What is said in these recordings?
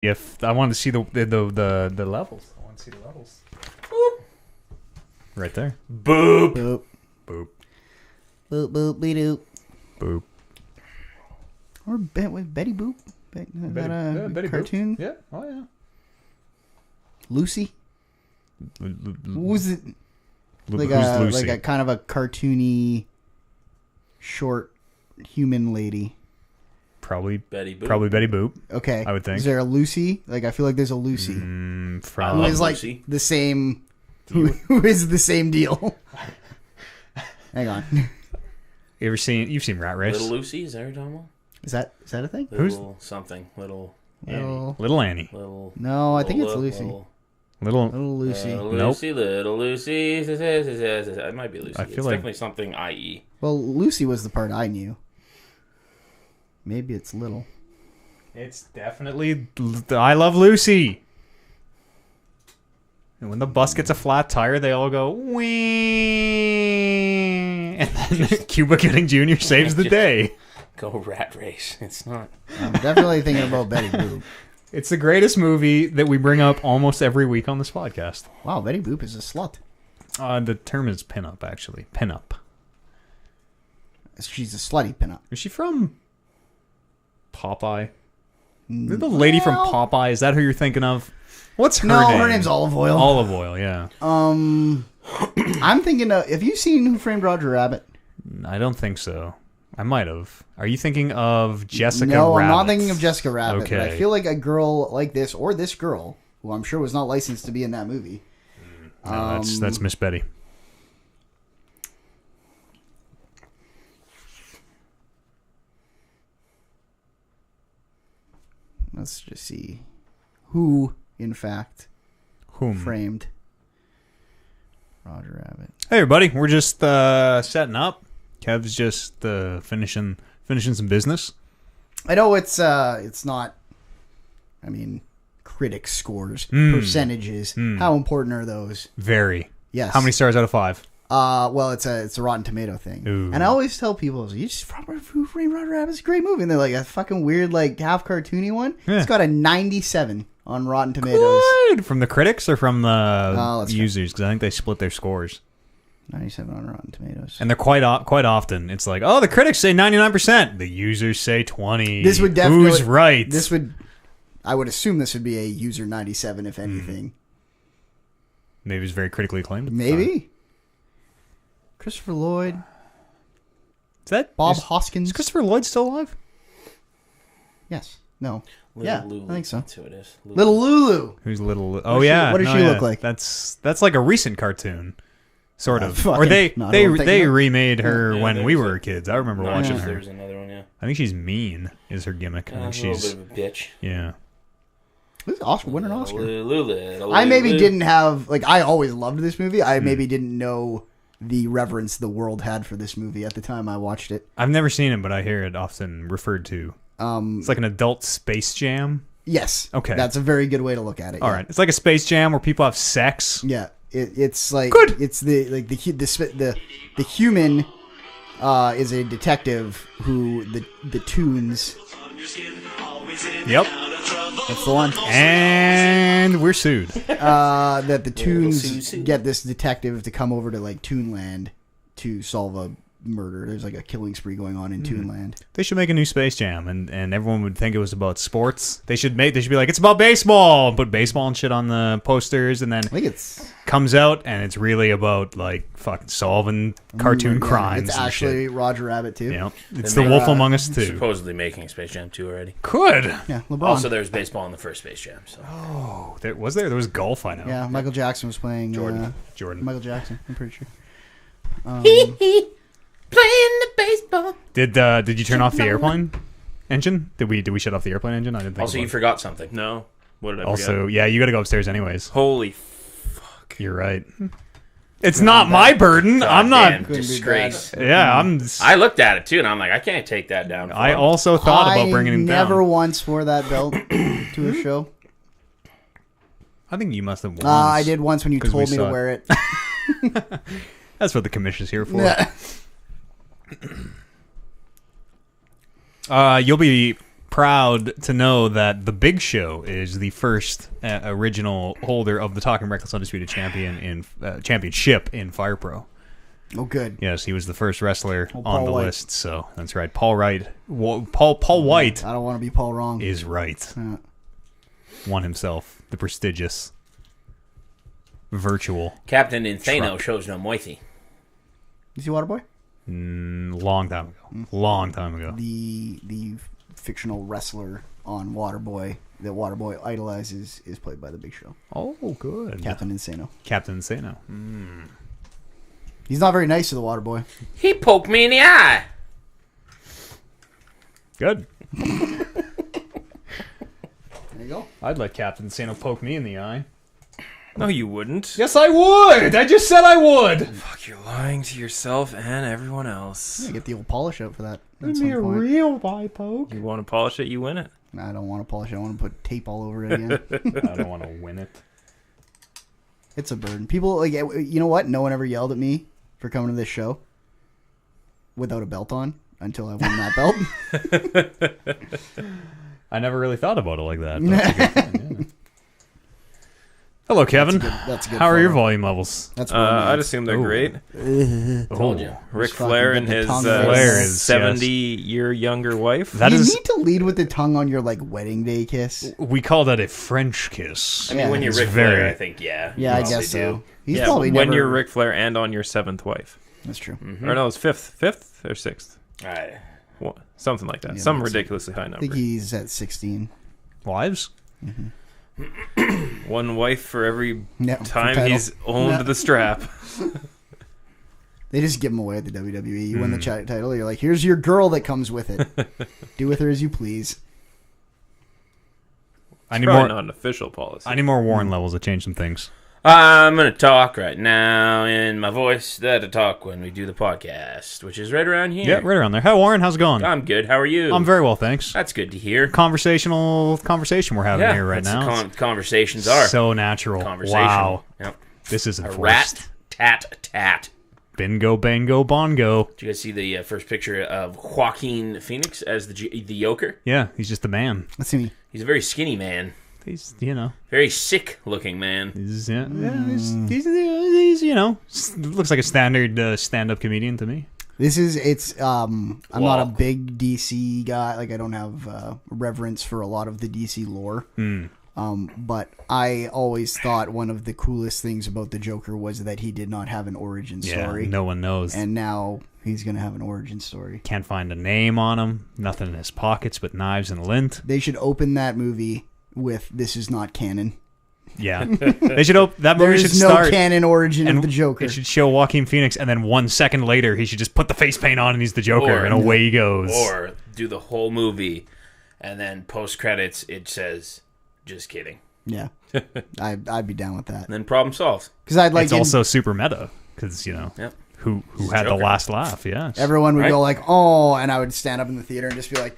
If I wanted to see the levels, I want to see the levels. Boop. Right there. Boop. Boop. Boop. Boop, boop, be doop. Boop. Or Betty Boop. Is that a Betty cartoon? Boop. Yeah. Oh, yeah. Lucy? Was it like Who's Lucy? like a kind of a cartoony, short human lady? Probably Betty Boop. Probably Betty Boop. Okay. I would think. Is there a Lucy? Like, I feel like there's a Lucy. From Who is like Lucy. the same... Who is the same deal? Hang on. you've seen Rat Race? Little Lucy, is that what you're talking about? Is that a thing? Little something. Little Little Annie. little No, I think it's Lucy. Little Lucy. Lucy, little Lucy. It might be Lucy. I feel it's like- definitely something IE. Well, Lucy was the part I knew. Maybe it's little. It's definitely I Love Lucy. And when the bus gets a flat tire, they all go wee, and then Cuba Gooding Jr. saves the day. Go Rat Race. It's not. I'm definitely thinking about Betty Boop. It's the greatest movie that we bring up almost every week on this podcast. Wow, Betty Boop is a slut. The term is pinup, actually. Pinup. She's a slutty pinup. Is she from Popeye? The lady from Popeye, is that who you're thinking of? What's her name? No, her name's Olive Oil. Olive Oil, yeah. I'm thinking of... Have you seen Who Framed Roger Rabbit? I don't think so. I might have. Are you thinking of Jessica No, Rabbit? I'm not thinking of Jessica Rabbit. Okay. But I feel like a girl like this, or this girl, who I'm sure was not licensed to be in that movie. No, that's Miss Betty. Let's just see who, in fact, Whom? framed Roger Rabbit. Hey, everybody. We're just setting up. Kev's just finishing some business. I know it's not. I mean, critic scores, percentages. How important are those? Very. Yes. How many stars out of 5? Well, it's a Rotten Tomato thing, Ooh. and I always tell people, "You just Who Framed Roger Rabbit is a great movie," and they're like, "A fucking weird, like half cartoony one." Yeah. It's got a 97 on Rotten Tomatoes. Good. From the critics or from the let's users? Because I think they split their scores. 97 on Rotten Tomatoes. And they're quite often. It's like, oh, the critics say 99%. The users say 20. This would definitely... Who's right? I would assume this would be a user 97, if anything. Maybe it's very critically acclaimed. At the Maybe. time. Christopher Lloyd. Is that Bob is Hoskins. Christopher Lloyd still alive? Yes. No. Little Yeah, Lulu. I think so. That's who it is. Little Lulu. Who's little? What Oh does she- yeah. what does No, she yeah. look like? That's like a recent cartoon, sort of. fucking Or they not what I'm thinking of. remade her Yeah, when we there's were a- kids. I remember No, watching her. there's another one, yeah. I think she's mean. Is her gimmick? I A think little she's bit of a bitch. yeah. This is Oscar, winning an Oscar. Little I maybe didn't have... Like, I always loved this movie. I maybe didn't know the reverence the world had for this movie at the time I watched it. I've never seen it, but I hear it often referred to. It's like an adult Space Jam. Yes. Okay. That's a very good way to look at it. All right, it's like a Space Jam where people have sex. Yeah. It's like... Good. It's the human is a detective who the Toons... Yep. That's the one. And we're sued. That the Toons Susie. get this detective to come over to like Toonland to solve a murder. There's like a killing spree going on in Toonland. They should make a new Space Jam, and everyone would think it was about sports. They should be like, it's about baseball, and put baseball and shit on the posters, and then I think it's comes out and it's really about like fucking solving cartoon crimes. It's and actually shit. Roger Rabbit too. Yeah, it's And the they- Wolf Among Us too. Supposedly making Space Jam 2 already. Could. Yeah, LeBron. Also, there was baseball in the first Space Jam. So. Oh, there was golf. I know. Yeah, Michael Jackson was playing Jordan. Michael Jackson, I'm pretty sure. Playing the baseball. Did you turn off the airplane engine? Did we shut off the airplane engine? I didn't think. Also, you forgot something. No. What did I Also, forget? yeah, you got to go upstairs anyways. Holy fuck. You're right. It's not my burden. I'm Goddamn not. disgrace. Yeah, I looked at it too, and I'm like, I can't take that down. for I him. also thought about I bringing him never down. once wore that belt to a show. I think you must have once. I did once when you 'Cause we told me to saw it. wear it. That's what the commission's here for. Yeah. You'll be proud to know that the Big Show is the first original holder of the Talking Reckless Undisputed Championship in Fire Pro. Oh, good. Yes, he was the first wrestler on Paul the White. list. So that's right. Paul White. Paul White I don't want to be Paul wrong. is right. Won himself the prestigious virtual Captain Insano Truck. shows no moiety. Is he Waterboy? long time ago. Long time ago. The fictional wrestler on Waterboy that Waterboy idolizes is played by the Big Show. Oh, good. Captain Insano. Captain Insano. He's not very nice to the Waterboy. He poked me in the eye. Good. There you go. I'd let Captain Insano poke me in the eye. No, you wouldn't. Yes, I would. I just said I would. Fuck, you're lying to yourself and everyone else. Yeah, get the old polish out for that. At Give some me a point. real eye poke. You want to polish it, you win it. I don't want to polish it. I want to put tape all over it again. I don't want to win it. It's a burden. People, like, you know what? No one ever yelled at me for coming to this show without a belt on until I won that belt. I never really thought about it like that. But that's a good point, yeah. Hello, Kevin. That's a good How are your photo. volume levels? That's I'd assume they're Ooh. great. Told you. Ric fucking Flair get and the his tongue Flair is, 70-year younger wife. That you is, need to lead with the tongue on your, like, wedding day kiss. we call that a French kiss. I mean, when you're It's Ric very- Flair, I think, yeah. Yeah, I you guess probably so. do. He's yeah, probably when never... you're Ric Flair and on your 7th wife. That's true. Or no, it's 5th or 6th. All right. Something like that. Yeah, Some that's- ridiculously high I number. think he's at 16. Wives? One wife for every Yeah, for time title. he's owned Yeah. the strap. They just give him away at the WWE. You win the title, you're like, here's your girl that comes with it. Do with her as you please. I need Probably more. not an official policy. I need more Warren levels to change some things. I'm going to talk right now in my voice that I talk when we do the podcast, which is right around here. Yeah, right around there. Hi, Warren. How's it going? I'm good. How are you? I'm very well, thanks. That's good to hear. Conversation we're having Yeah, here right that's now. what conversations are. So natural. Conversational. Wow. Yep. This isn't A forced. rat, tat, tat. Bingo, bango, bongo. Did you guys see the first picture of Joaquin Phoenix as the Joker? Yeah, he's just the man. Let's see me. He's a very skinny man. He's, you know, Very sick-looking man. he's you know, looks like a standard stand-up comedian to me. I'm not a Walk. big DC guy. Like, I don't have reverence for a lot of the DC lore. But I always thought one of the coolest things about the Joker was that he did not have an origin Yeah, story. no one knows. And now he's going to have an origin story. Can't find a name on him. Nothing in his pockets but knives and lint. They should open that movie with "This is not canon." Yeah, they should. That movie should There's no start. canon origin of the Joker. It should show Joaquin Phoenix, and then 1 second later, he should just put the face paint on, and he's the Joker, Or- and away he goes. Or do the whole movie, and then post-credits, it says, just kidding. Yeah, I'd be down with that And then problem solved. because I'd like it's also super meta because Yep. who He's had the Joker. last laugh? Yeah, everyone would Right? go like, "Oh," and I would stand up in the theater and just be like,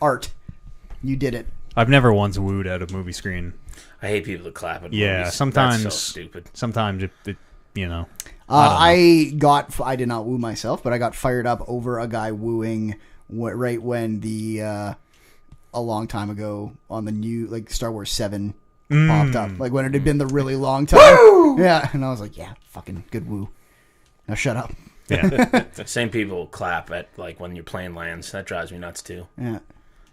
"Art, you did it." I've never once wooed at a movie screen. I hate people that clap at Yeah, movies. sometimes That's so stupid. Sometimes it you know. I did not woo myself, but I got fired up over a guy wooing right when the a long time ago on the new like Star Wars 7 popped up, like when it had been the really long time. Yeah, and I was like, yeah, fucking good woo. Now shut up. Yeah, Same people clap at like when your plane lands. That drives me nuts too. Yeah.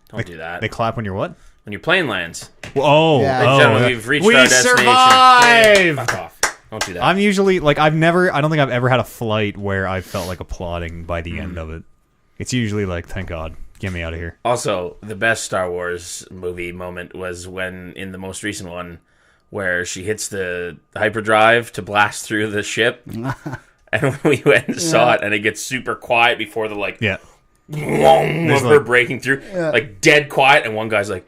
Don't do that. they clap when you're what? When your plane lands. Oh, Yeah. Ladies and gentlemen, oh, we've reached we our destination. survive! Fuck off. Don't do that. I'm usually like I don't think I've ever had a flight where I felt like applauding by the end of it. It's usually like, thank God, get me out of here. Also, the best Star Wars movie moment was when, in the most recent one, where she hits the hyperdrive to blast through the ship. And we went and saw it, and it gets super quiet before the, like, Yeah, of her like- breaking through. Like, dead quiet, and one guy's like,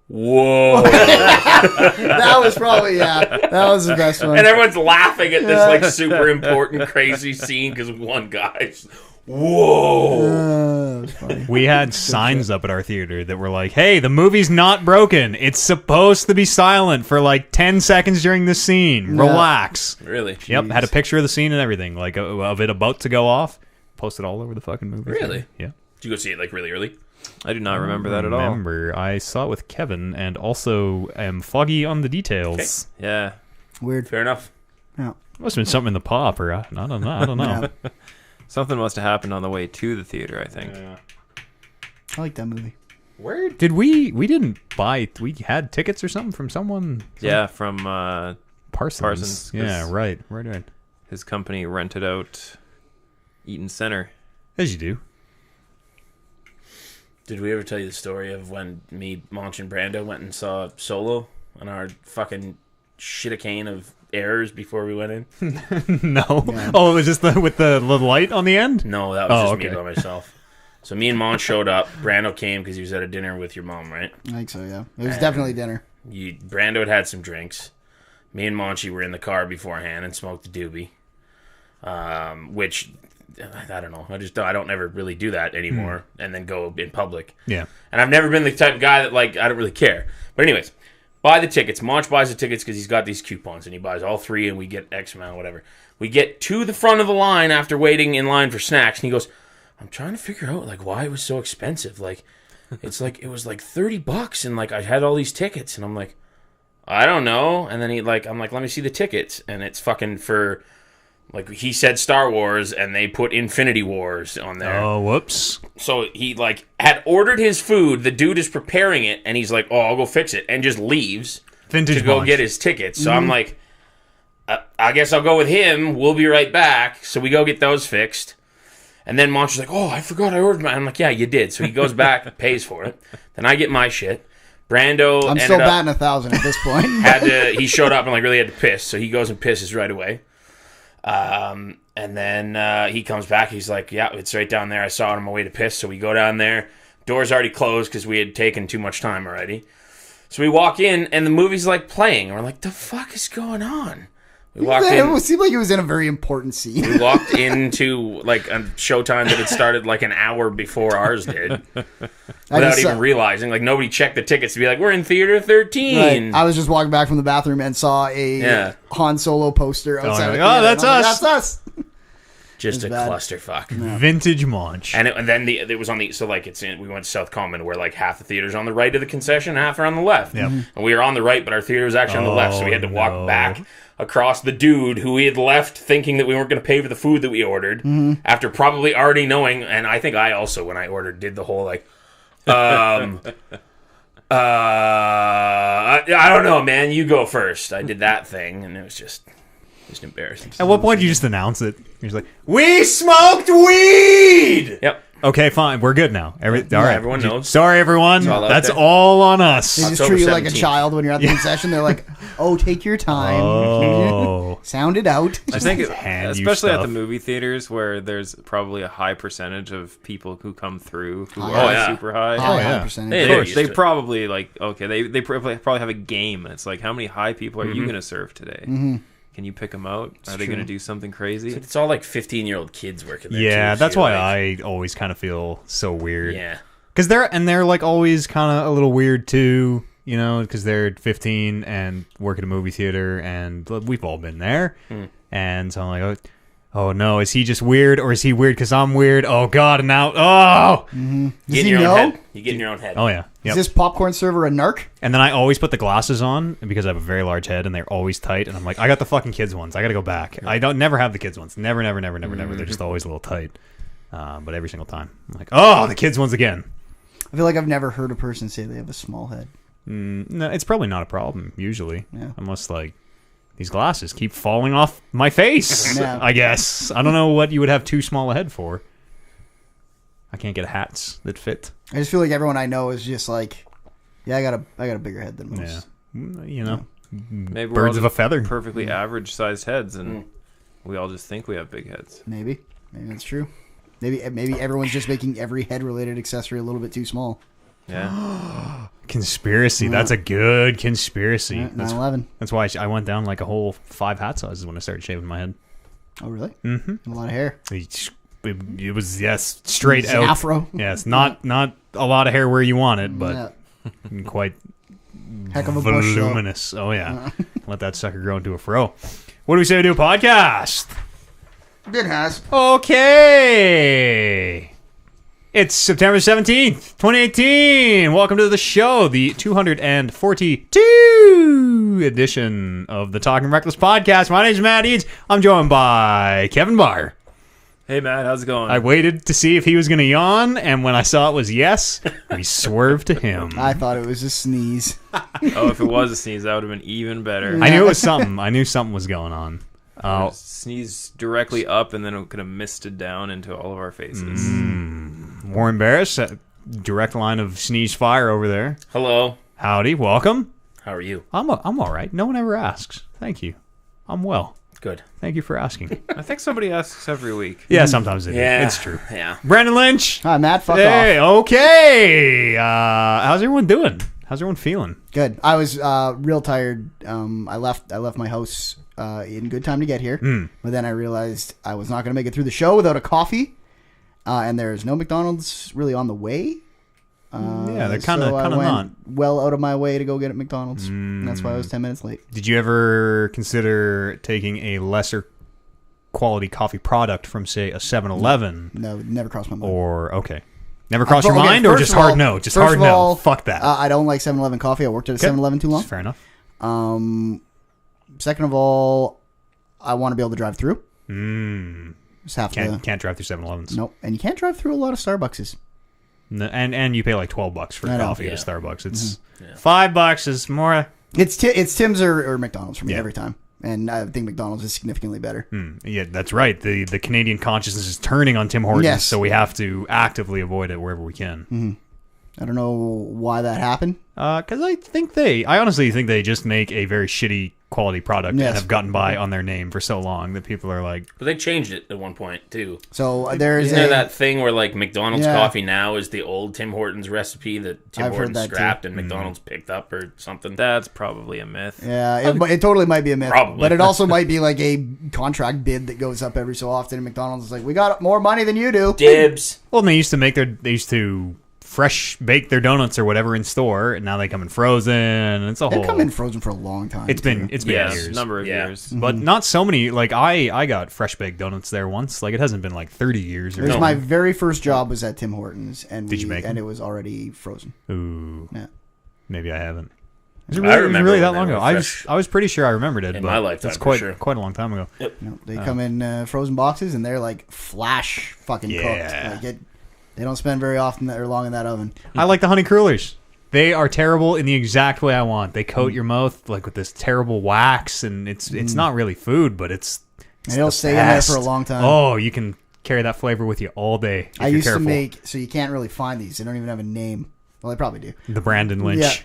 whoa. That was probably that was the best one. And everyone's laughing at this, like, super important, crazy scene because one guy's, whoa. That's funny. we had signs up at our theater that were like, "Hey, the movie's not broken. It's supposed to be silent for like 10 seconds during the scene. Relax." Really? Yep, had a picture of the scene and everything, like of it about to go off. Posted all over the fucking movie. Really? Yeah. Did you go see it like really early? I do not remember that at all. Remember, I saw it with Kevin, and also am foggy on the details. Yeah. Weird. Fair enough. Yeah. Must have been something in the pop, or I don't know. I don't know. Yeah. Something must have happened on the way to the theater, I think. I like that movie. Where did we didn't buy? We had tickets or something from someone. Yeah, from Parsons. Yeah, right. his company rented out Eaton Center. As you do. Did we ever tell you the story of when me, Monch, and Brando went and saw Solo on our fucking shitacane of errors before we went in? No. Yeah. Oh, it was just with the light on the end? No, that was just okay. me by myself. So me and Monch showed up. Brando came because he was at a dinner with your mom, right? I think so, yeah. It was definitely dinner. Brando had some drinks. Me and Monchi were in the car beforehand and smoked a doobie. Which, I don't know. I don't ever really do that anymore and then go in public. Yeah. And I've never been the type of guy that, like, I don't really care. But anyways, buy the tickets. Monch buys the tickets because he's got these coupons and he buys all three and we get X amount, whatever. We get to the front of the line after waiting in line for snacks and he goes, I'm trying to figure out, like, why it was so expensive. Like, it's like, it was like $30 and, like, I had all these tickets and I'm like, I don't know. And then I'm like, let me see the tickets. And it's fucking for, like, he said Star Wars and they put Infinity Wars on there. Oh, whoops. So he, like, had ordered his food. The dude is preparing it and he's like, oh, I'll go fix it. And just leaves Vintage to go Monch. get his tickets. So I'm like, I guess I'll go with him. We'll be right back. So we go get those fixed. And then Monch is like, oh, I forgot I ordered mine. I'm like, yeah, you did. So he goes back, pays for it. Then I get my shit. Brando I'm still batting 1,000 at this point. he showed up and like really had to piss. So he goes and pisses right away. And then he comes back. He's like, yeah, it's right down there. I saw it on my way to piss. So we go down there. Door's already closed because we had taken too much time already. So we walk in and the movie's like playing. And we're like, the fuck is going on? We walked in. It seemed like he was in a very important scene. We walked into like a showtime that had started like an hour before ours did, without even realizing. Like nobody checked the tickets to be like, "We're in theater 13." Right. I was just walking back from the bathroom and saw a Han Solo poster outside. That's us. That's us. Just a bad. clusterfuck. Vintage Monch. And then it was on the we went to South Common where like half the theater's on the right of the concession, half are on the left. Yeah. And we were on the right, but our theater was actually on the left, so we had to walk back across the dude who we had left thinking that we weren't going to pay for the food that we ordered after probably already knowing. And I think I also, when I ordered, did the whole like, I don't know, man, you go first. I did that thing, and it was just embarrassing. At what point do you just announce it? You're just like, we smoked weed! Yep. Okay, fine. We're good now. All right. Everyone knows. Sorry, everyone. all out That's there. all on us. They just October treat you like a 17th. child when you're at the concession. They're like, "Oh, take your time, Oh. sound it out." I think, hand you especially at the stuff. movie theaters where there's probably a high percentage of people who come through who Oh, are yeah. super high. High yeah. percentage. Hey, Of they're course, used they to it. probably like they probably have a game. It's like, how many high people are you going to serve today? Can you pick them out? Are they going to do something crazy? It's all like 15-year-old kids working there. Yeah, too, that's so why like, I always kind of feel so weird. Yeah. Because they're like always kind of a little weird too, you know, because they're 15 and work at a movie theater, and we've all been there. And so I'm like, oh no, is he just weird, or is he weird because I'm weird? Oh God, and now, Does Get in he your know? own head. You get in your own head. oh yeah, Is yep. this popcorn server a narc? And then I always put the glasses on because I have a very large head, and they're always tight. And I'm like, I got the fucking kids ones. I got to go back. I don't never have the kids ones. Never. They're just always a little tight. But every single time, I'm like, oh, the kids ones again. I feel like I've never heard a person say they have a small head. No, it's probably not a problem usually, Yeah. unless like these glasses keep falling off my face. Yeah. I guess I don't know what you would have too small a head for. I can't get hats that fit. I just feel like everyone I know is just like, yeah, I got a bigger head than most. Yeah, you know, Maybe we're birds all of a just feather. perfectly average sized heads, and we all just think we have big heads. Maybe that's true. Maybe everyone's just making every head related accessory a little bit too small. Yeah. Conspiracy. That's a good conspiracy. 9/11. That's why I went down like a whole 5 hat sizes when I started shaving my head. Oh really? Mm-hmm. A lot of hair. It was straight It's out afro. Yes, not a lot of hair where you want it, but Yeah. quite Heck of a bush. though. voluminous. Oh yeah, let that sucker grow into a fro. What do we say we do a podcast? It has. Okay. It's September 17th, 2018. Welcome to the show, the 242 edition of the Talking Reckless podcast. My name's Matt Eads. I'm joined by Kevin Barr. Hey, Matt, how's it going? I waited to see if he was going to yawn, and when I saw it was yes, we swerved to him. I thought it was a sneeze. Oh, if it was a sneeze, that would have been even better. I knew it was something. I knew something was going on. Sneeze directly up, and then it could have misted down into all of our faces. Warren Barris, direct line of sneeze fire over there. Hello. Howdy, welcome. How are you? I'm all right. No one ever asks. Thank you. I'm well. Good. Thank you for asking. I think somebody asks every week. Yeah, sometimes it is. Yeah. It's true. Yeah. Brandon Lynch. Hi, Matt. Fuck Hey, off. okay. How's everyone doing? How's everyone feeling? Good. I was real tired. I left my house in good time to get here, but then I realized I was not going to make it through the show without a coffee, and there's no McDonald's really on the way. Yeah, they're kind so I of went not. well out of my way to go get at McDonald's. And that's why I was 10 minutes late. Did you ever consider taking a lesser quality coffee product from, say, a 7-Eleven? No, it never crossed my mind. Or, okay. Never crossed your Okay, mind, or first just of all- hard no? Just first hard of no. all, Fuck that. I don't like 7-Eleven coffee. I worked at a 7-Eleven too long. Fair enough. Second of all, I want to be able to drive through. Just have to. Can't drive through 7-Elevens. Nope. And you can't drive through a lot of Starbuckses. And you pay like $12 for I know. coffee Yeah. at Starbucks. It's $5 is more. It's Tim's or McDonald's for me Yeah. every time. And I think McDonald's is significantly better. Yeah, that's right. The Canadian consciousness is turning on Tim Hortons, Yes. so we have to actively avoid it wherever we can. I don't know why that happened. Because I honestly think they just make a very shitty quality product Yes. and have gotten by on their name for so long that people are like, But they changed it at one point, too. So there's Isn't there that thing where, like, McDonald's Yeah. coffee now is the old Tim Hortons recipe that Tim I've heard Hortons that, too. scrapped and McDonald's picked up or something? That's probably a myth. Yeah, it totally might be a myth. Probably. But it also might be like a contract bid that goes up every so often. And McDonald's is like, we got more money than you do. Dibs. well, and they used to fresh bake their donuts or whatever in store, and now they come in frozen. And it's a They've whole. come in frozen for a long time. It's been Yes, years. number of Yeah. years. But not so many. Like I got fresh baked donuts there once. Like it hasn't been like 30 years or It was something. my very first job was at Tim Hortons, and Did you make and them? it was already frozen. Ooh, Yeah. maybe I haven't. Was it I really, remember really that when long they ago? were fresh. I was pretty sure I remembered it. In but my lifetime, that's for quite sure. quite a long time ago. No, they come in frozen boxes, and they're like flash fucking Yeah. cooked. Like they don't spend very often or long in that oven. I like the honey crullers. They are terrible in the exact way I want. They coat your mouth like with this terrible wax, and it's not really food, but it's And it'll the stay in there best. for a long time. Oh, you can carry that flavor with you all day. If I you're used careful. to make, so you can't really find these. They don't even have a name. Well, they probably do. the Brandon Lynch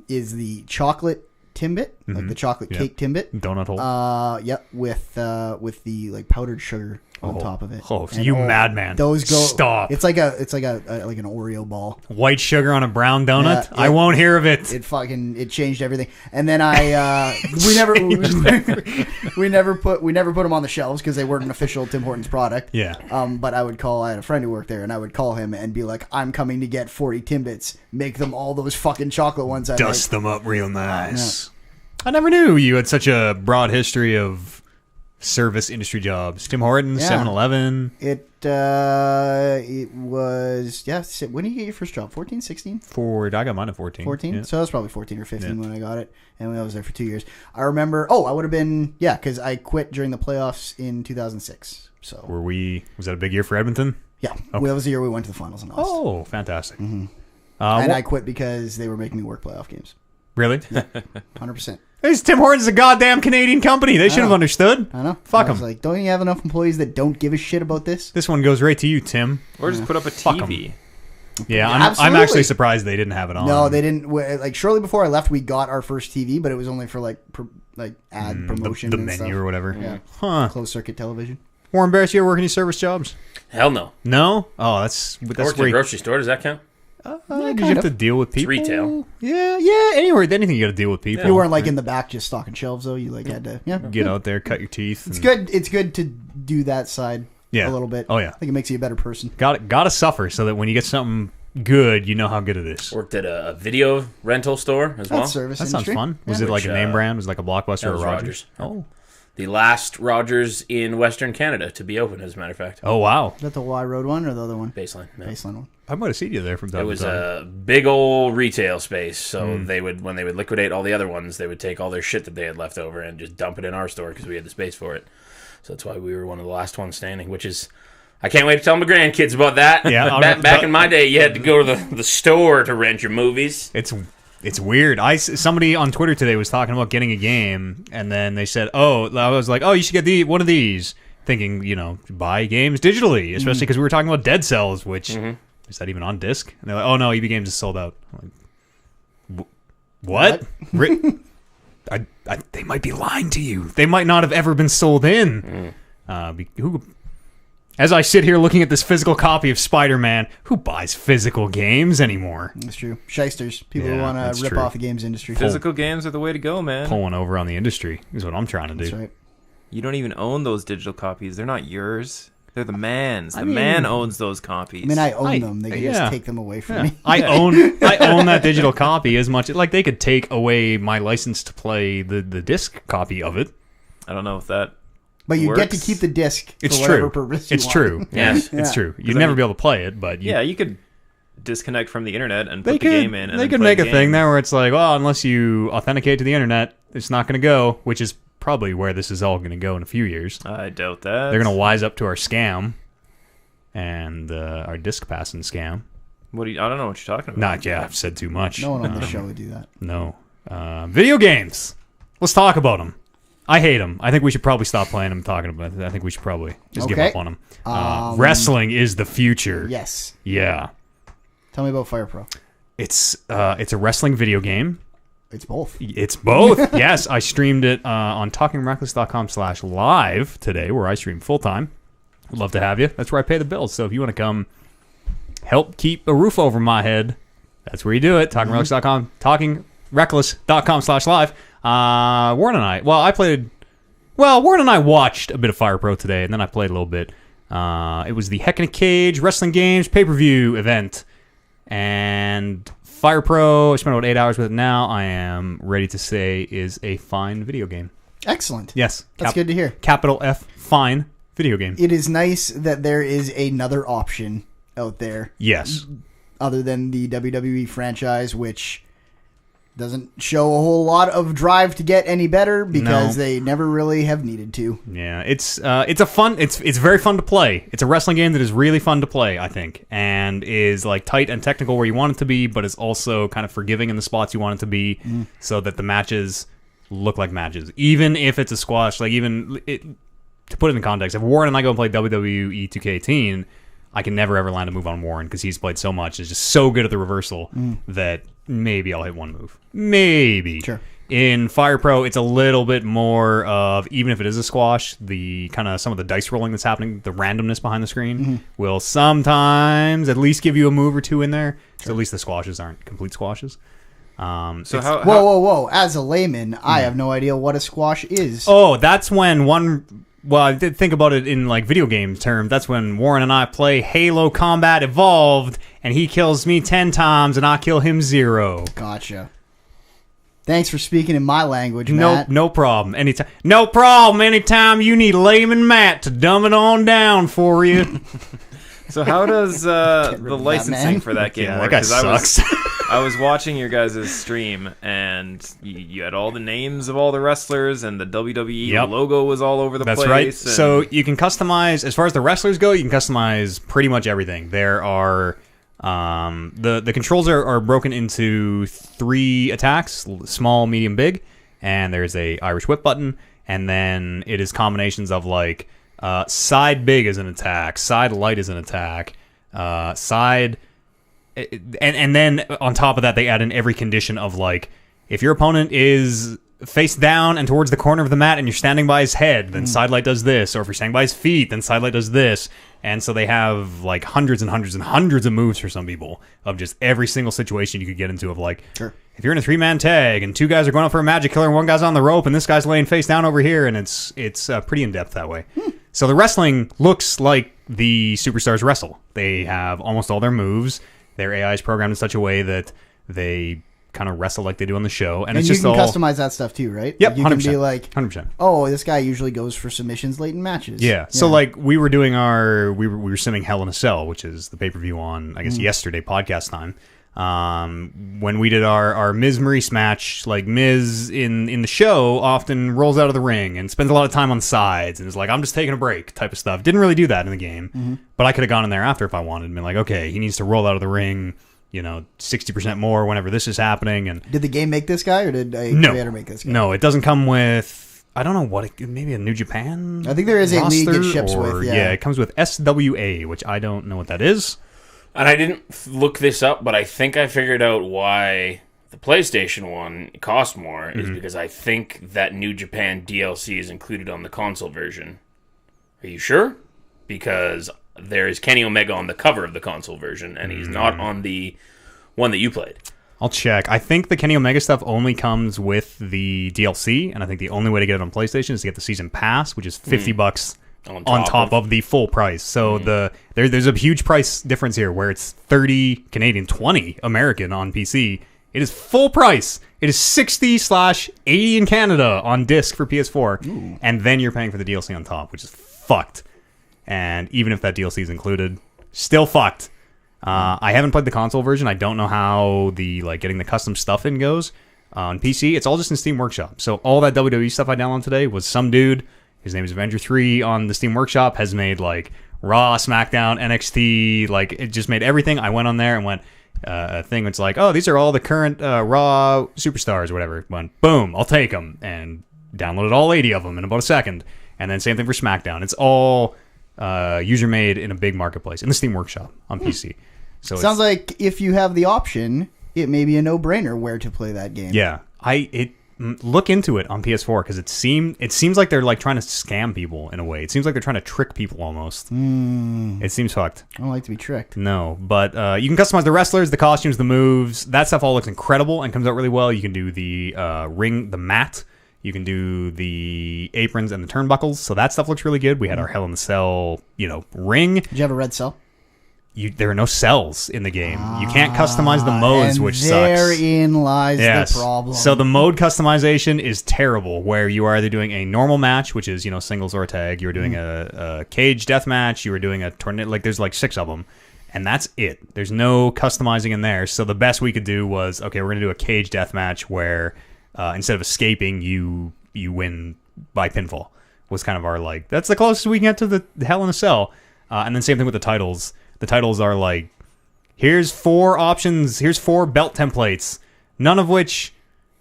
Is the chocolate Timbit, like the chocolate Yeah. cake Timbit. donut hole. With the like powdered sugar on top of it. Oh, And you madman! Those go. Stop. It's like like an Oreo ball. White sugar on a brown donut. Yeah, I yeah. won't hear of it. It changed everything. And then we never put them on the shelves because they weren't an official Tim Hortons product. Yeah. But I had a friend who worked there, and I would call him and be like, "I'm coming to get 40 Timbits. Make them all those fucking chocolate ones." Dust them up real nice. I never knew you had such a broad history of service industry jobs. Tim Hortons, Yeah. 7-Eleven. It was when did you get your first job? 14, 16? I got mine at 14. 14? Yeah. So I was probably 14 or 15 when I got it. And I was there for 2 years. I remember, I would have been, because I quit during the playoffs in 2006. So, Was that a big year for Edmonton? yeah. That was the year we went to the finals and lost. Oh, fantastic. and What- I quit because they were making me work playoff games. really? 100%. This Tim Hortons is a goddamn Canadian company. They should have understood. I know. Fuck I was 'em. like, don't you have enough employees that don't give a shit about this? This one goes right to you, Tim. Or just put up a 'em. TV. Yeah, I'm Absolutely. actually surprised they didn't have it on. No, they didn't. Like, shortly before I left, we got our first TV, but it was only for ad promotion the and menu stuff. or whatever. Yeah. Huh. Closed circuit television. Warren Barris, you ever work any service jobs? Hell no. No? Oh, that's I worked where at a you, grocery store. Does that count? did you have to deal with people? retail. Yeah. Anywhere, anything you got to deal with people. You weren't like in the back just stocking shelves though. You had to. Yeah. Get out there, cut your teeth. It's good. It's good to do that side. Yeah. A little bit. Oh, yeah. I think it makes you a better person. Got to suffer so that when you get something good, you know how good it is. Worked at a video rental store as well. That's service That sounds industry. fun. Was Yeah. it like Which, a name brand? Was it like a Blockbuster that or was Rogers? Rogers. Oh, The last Rogers in Western Canada to be open, as a matter of fact. Oh, wow. Is that the Y Road one or the other one? Baseline. No. Baseline one. I might have seen you there from time It to was time. a big old retail space, so they would, when they would liquidate all the other ones, they would take all their shit that they had left over and just dump it in our store because we had the space for it. So that's why we were one of the last ones standing, which is... I can't wait to tell my grandkids about that. Yeah, back in my day, you had to go to the store to rent your movies. It's weird. Somebody on Twitter today was talking about getting a game, and then they said, I was like, you should get one of these, thinking, buy games digitally, especially because we were talking about Dead Cells, which, is that even on disc? And they're like, oh no, EB Games is sold out. I'm like, what? They might be lying to you. They might not have ever been sold in. As I sit here looking at this physical copy of Spider-Man, who buys physical games anymore? That's true. Shysters. People who Yeah, want to rip true. off the games industry. Physical games are the way to go, man. Pulling over on the industry is what I'm trying to do. That's right. You don't even own those digital copies. They're not yours. They're the man's. The I mean- man owns those copies. I mean, I own I- them. They can yeah. just take them away from me. I own that digital copy as much. Like, they could take away my license to play the disc copy of it. I don't know if that... But you get to works. keep the disc It's for whatever true. purpose you It's want. true. Yes. It's Yeah. true. You'd 'Cause I never mean- be able to play it, but Yeah, you could disconnect from the internet and they put could. the game in. And They then could play make the a thing game. there where it's like, well, unless you authenticate to the internet, it's not going to go. Which is probably where this is all going to go in a few years. I doubt that. They're going to wise up to our scam and our disc passing scam. I don't know what you're talking about. Not yeah, I've said too much. No one on this show would do that. No. Video games. Let's talk about them. I hate them. I think we should probably stop playing them. Talking about it. I think we should probably just give Okay. up on them. Wrestling is the future. Yes. Yeah. Tell me about Fire Pro. It's a wrestling video game. It's both. It's both. Yes, I streamed it on talkingreckless.com/live today, where I stream full time. Would love to have you. That's where I pay the bills. So if you want to come help keep a roof over my head, that's where you do it. Talkingreckless.com. Talkingreckless.com/live. Warren and I. Warren and I watched a bit of Fire Pro today, and then I played a little bit. It was the Heck in a Cage Wrestling Games pay-per-view event, and Fire Pro, I spent about 8 hours with it now. I am ready to say is a fine video game. Excellent. Yes. That's good to hear. Capital F, fine video game. It is nice that there is another option out there Yes. other than the WWE franchise, which doesn't show a whole lot of drive to get any better because No. they never really have needed to. Yeah, it's very fun to play. It's a wrestling game that is really fun to play, I think, and is like tight and technical where you want it to be, but is also kind of forgiving in the spots you want it to be, so that the matches look like matches, even if it's a squash. Like to put it in context, if Warren and I go and play WWE 2K18, I can never ever land a move on Warren because he's played so much. Is just so good at the reversal that maybe I'll hit one move. Maybe. Sure. In Fire Pro, it's a little bit more of, even if it is a squash, the kind of some of the dice rolling that's happening, the randomness behind the screen will sometimes at least give you a move or two in there. So at least the squashes aren't complete squashes. So how Whoa. As a layman, I have no idea what a squash is. Oh, that's when well, I did think about it in like video game terms. That's when Warren and I play Halo Combat Evolved, and he kills me 10 times, and I kill him 0. Gotcha. Thanks for speaking in my language, Matt. No problem. Anytime. No problem. Anytime you need layman Matt to dumb it on down for you. So how does the rid of that licensing man. for that game Yeah, work? that guy 'Cause sucks. I was watching your guys' stream, and you had all the names of all the wrestlers, and the WWE Yep. logo was all over the That's place. right. and- So you can customize, as far as the wrestlers go, you can customize pretty much everything. There are the controls are broken into 3 attacks: small, medium, big, and there's a Irish whip button, and then it is combinations of like side big is an attack, side light is an attack, side. And then on top of that, they add in every condition of like, if your opponent is face down and towards the corner of the mat and you're standing by his head, then side light does this. Or if you're standing by his feet, then side light does this. And so they have like hundreds and hundreds and hundreds of moves for some people of just every single situation you could get into of like, Sure. if you're in a 3-man tag and 2 guys are going up for a magic killer and 1 guy's on the rope and this guy's laying face down over here, and it's pretty in-depth that way. So the wrestling looks like the superstars wrestle. They have almost all their moves. Their AI is programmed in such a way that they kind of wrestle like they do on the show, and And it's you just can all customize that stuff too, right? Yep, Like, you can 100%. be like, 100%. oh, this guy usually goes for submissions late in matches. Yeah. So like we were doing we were simming Hell in a Cell, which is the pay-per-view on, I guess, yesterday podcast time. When we did our Miz Maurice match, like Miz in the show often rolls out of the ring and spends a lot of time on the sides and is like, I'm just taking a break type of stuff. Didn't really do that in the game, but I could have gone in there after if I wanted and been like, okay, he needs to roll out of the ring, 60% more whenever this is happening. And Did the game make this guy, or did a no, creator make this guy? no, it doesn't come with, I don't know what, maybe a New Japan. I think there is a league it roster, ships or, with. Yeah. it comes with SWA, which I don't know what that is. And I didn't look this up, but I think I figured out why the PlayStation one cost more is because I think that New Japan DLC is included on the console version. Are you sure? Because there is Kenny Omega on the cover of the console version, and he's not on the one that you played. I'll check. I think the Kenny Omega stuff only comes with the DLC, and I think the only way to get it on PlayStation is to get the season pass, which is $50 on top of the full price. So there's a huge price difference here where it's 30 Canadian, 20 American on PC. It is full price. It is 60/80 in Canada on disc for PS4. And then you're paying for the DLC on top, which is fucked. And even if that DLC is included, still fucked. I haven't played the console version. I don't know how the getting the custom stuff in goes. On PC, it's all just in Steam Workshop. So all that WWE stuff I downloaded today was some dude. His name is Avenger3 on the Steam Workshop, has made Raw, SmackDown, NXT, it just made everything. I went on there and went a thing that's like, oh, these are all the current Raw superstars or whatever. Went, boom, I'll take them, and downloaded all 80 of them in about a second. And then same thing for SmackDown. It's all user made in a big marketplace in the Steam Workshop on PC. So Sounds like if you have the option, it may be a no-brainer where to play that game. Yeah, look into it on PS4 because it seems like they're trying to scam people in a way. It seems like they're trying to trick people almost. It seems fucked. I don't like to be tricked. No, but you can customize the wrestlers, the costumes, the moves. That stuff all looks incredible and comes out really well. You can do the the mat. You can do the aprons and the turnbuckles. So that stuff looks really good. We had our Hell in the Cell, ring. Did you have a red cell? There are no cells in the game. You can't customize the modes, which sucks. Therein lies the problem. So the mode customization is terrible, where you are either doing a normal match, which is singles or a tag. You're doing a cage death match. You were doing a tornado. There's 6 of them, and that's it. There's no customizing in there. So the best we could do was, okay, we're gonna do a cage death match where instead of escaping, you win by pinfall. Was kind of our that's the closest we can get to the Hell in a Cell. And then same thing with the titles. The titles are here's 4 options, here's 4 belt templates, none of which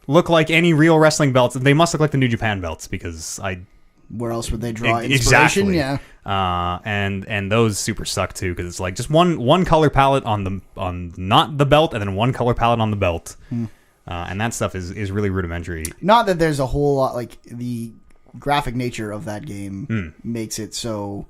look like any real wrestling belts. They must look like the New Japan belts because where else would they draw exactly. inspiration? Yeah. And those super suck too because it's just one color palette on not the belt and then one color palette on the belt. And that stuff is really rudimentary. Not that there's a whole lot the graphic nature of that game makes it so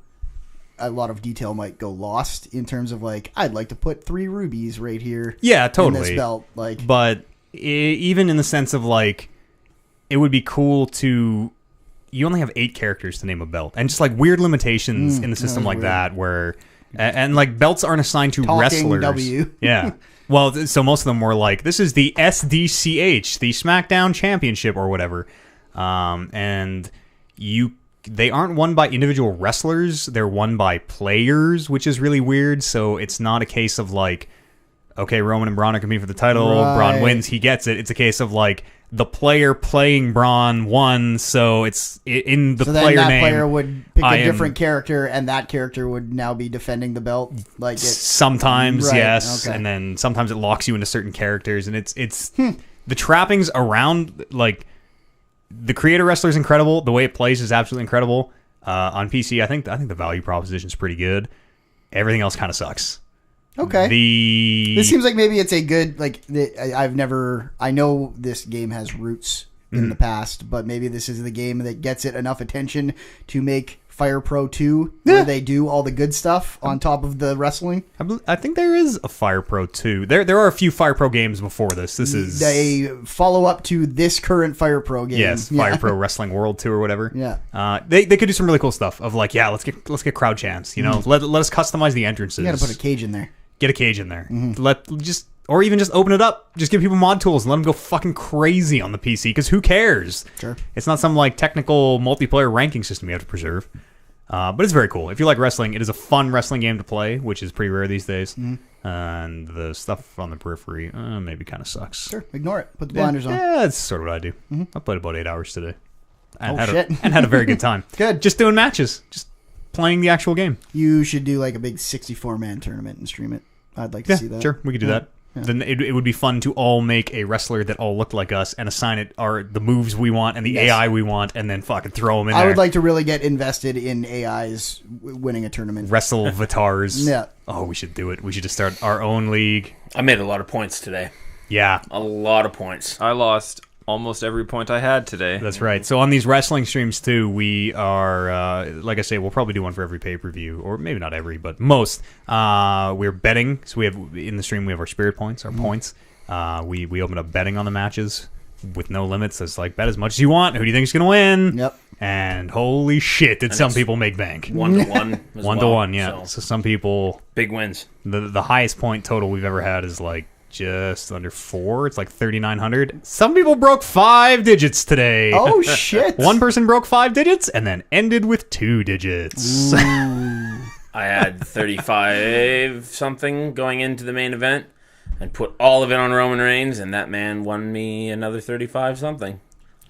a lot of detail might go lost in terms of I'd like to put 3 rubies right here. Yeah, totally. In this belt, but even in the sense of it would be cool to. You only have 8 characters to name a belt, and just weird limitations in the system that where and belts aren't assigned to Talking wrestlers. W. Yeah. Well, so most of them were this is the SDCH, the SmackDown Championship or whatever, and they aren't won by individual wrestlers. They're won by players, which is really weird. So it's not a case of okay, Roman and Braun are competing for the title. Right. Braun wins, he gets it. It's a case of the player playing Braun won, so it's in the player name. So then that player would pick a different character, and that character would now be defending the belt. Sometimes, right, yes, okay. and then sometimes it locks you into certain characters, and it's the trappings around the creator wrestler is incredible. The way it plays is absolutely incredible. On PC, I think the value proposition is pretty good. Everything else kind of sucks. Okay. This seems like maybe it's a good I know this game has roots in the past, but maybe this is the game that gets it enough attention to make Fire Pro 2 where they do all the good stuff on top of the wrestling. I think there is a Fire Pro 2. There are a few Fire Pro games before this. This is a follow-up to this current Fire Pro game. Yes, Fire Pro Wrestling World 2 or whatever. Yeah. They could do some really cool stuff of let's get crowd chants, let us customize the entrances. You got to put a cage in there. Get a cage in there. Or even just open it up. Just give people mod tools and let them go fucking crazy on the PC, because who cares? Sure. It's not some like technical multiplayer ranking system you have to preserve. But it's very cool. If you like wrestling, it is a fun wrestling game to play, which is pretty rare these days. And the stuff on the periphery maybe kind of sucks. Sure, ignore it. Put the blinders on. Yeah, that's sort of what I do. I played about 8 hours today. And Shit. and had a very good time. Good. Just doing matches. Just playing the actual game. You should do like a big 64-man tournament and stream it. I'd like to see that. Sure. We could do that. Yeah. Then it would be fun to all make a wrestler that all looked like us and assign it the moves we want and the AI we want, and then fucking throw them in there. I would like to really get invested in AIs winning a tournament. Wrestle Vatars. Yeah. Oh, we should do it. We should just start our own league. I made a lot of points today. Yeah. A lot of points. I lost almost every point I had today. That's right. So on these wrestling streams too, we are, like I say, we'll probably do one for every pay-per-view, or maybe not every, but most. We're betting. So we have in the stream we have our spirit points, our points. We open up betting on the matches with no limits. It's like bet as much as you want. Who do you think is going to win? Yep. And holy shit, did some people make bank? 1-to-1. 1-to-1, yeah. So some people, big wins. The highest point total we've ever had is like just under 4. It's like 3,900. Some people broke 5 digits today. Oh, shit. One person broke 5 digits and then ended with 2 digits. I had 35 something going into the main event and put all of it on Roman Reigns, and that man won me another 35 something.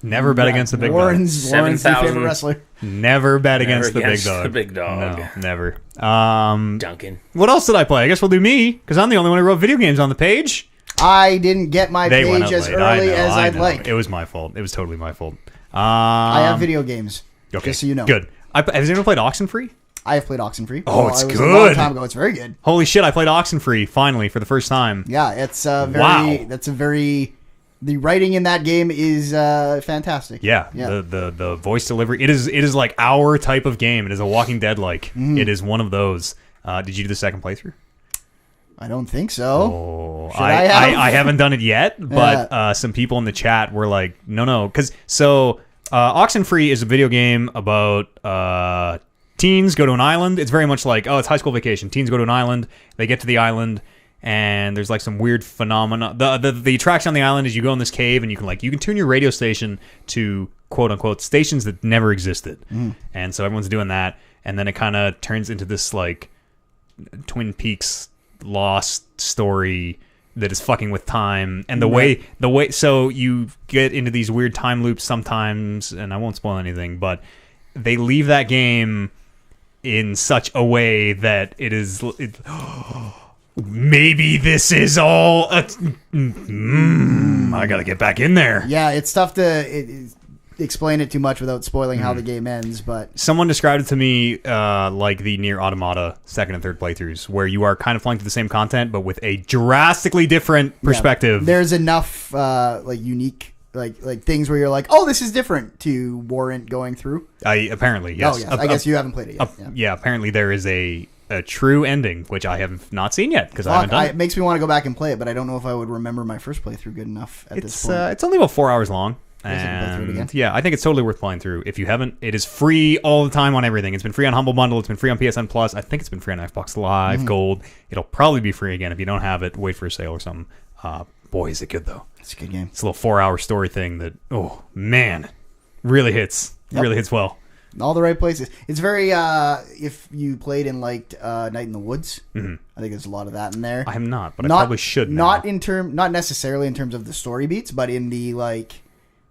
Never bet against the big dog. Warren's your favorite wrestler. Never bet against the big against dog. the big dog. No, never. Duncan. What else did I play? I guess we'll do me, because I'm the only one who wrote video games on the page. I didn't get my They went page up as late. early as I I'd know. like. It was my fault. It was totally my fault. I have video games. Okay, Just so you know. Good. Has anyone played Oxenfree? I have played Oxenfree. Oh, it's it was good. a long time ago. It's very good. Holy shit, I played Oxenfree finally for the first time. Yeah, it's very. Wow. That's a very. The writing in that game is fantastic. Yeah, Yeah. The voice delivery. It is like our type of game. It is a Walking Dead like. It is one of those. Did you do the second playthrough? I don't think so. Oh, Should I have? I haven't done it yet, but some people in the chat were like, no, because Oxenfree is a video game about teens go to an island. It's very much like it's High School Vacation. Teens go to an island. They get to the island, and there's like some weird phenomena. The attraction on the island is you go in this cave and you can tune your radio station to quote unquote stations that never existed, and so everyone's doing that, and then it kind of turns into this like Twin Peaks Lost story that is fucking with time, and the way so you get into these weird time loops sometimes, and I won't spoil anything, but they leave that game in such a way that maybe this is all I gotta get back in there. Yeah, it's tough to explain it too much without spoiling how the game ends, but Someone described it to me like the Nier Automata second and third playthroughs, where you are kind of flying through the same content but with a drastically different perspective. Yeah, there's enough like unique like things where you're like, oh, this is different to warrant going through. Apparently, yes. Oh, yes. I guess you haven't played it yet. Yeah, apparently there is a true ending, which I have not seen yet because I haven't done it. It makes me want to go back and play it, but I don't know if I would remember my first playthrough good enough at this point. It's only about 4 hours long. I can play through it again. Yeah, I think it's totally worth playing through. If you haven't, it is free all the time on everything. It's been free on Humble Bundle. It's been free on PSN Plus. I think it's been free on Xbox Live Gold. It'll probably be free again if you don't have it. Wait for a sale or something. Boy, is it good though. It's a good game. It's a little 4-hour story thing that, oh man, really hits. Yep. Really hits well. All the right places. It's very if you played and liked Night in the Woods, I think there's a lot of that in there. I am not, but I probably should now. Not necessarily in terms of the story beats, but in the like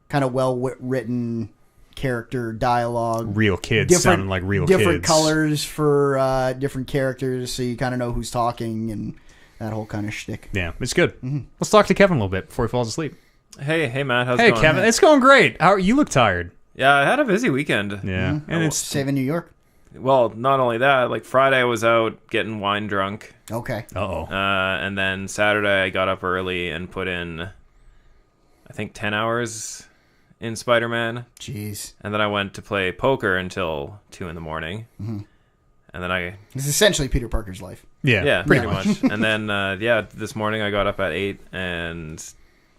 kind of well written character dialogue. Real kids sounding like real kids. Different colors for different characters, so you kind of know who's talking and that whole kind of shtick. Yeah, it's good. Let's talk to Kevin a little bit before he falls asleep. Hey Matt, how's it Hey going? Kevin, it's going great. You look tired. Yeah, I had a busy weekend. Yeah, and it's saving New York. Well, not only that, like Friday I was out getting wine drunk. Okay. And then Saturday I got up early and put in, I think 10 hours in Spider-Man. Jeez. And then I went to play poker until 2 in the morning. And then It's essentially Peter Parker's life. Yeah, pretty much. And then this morning I got up at 8 and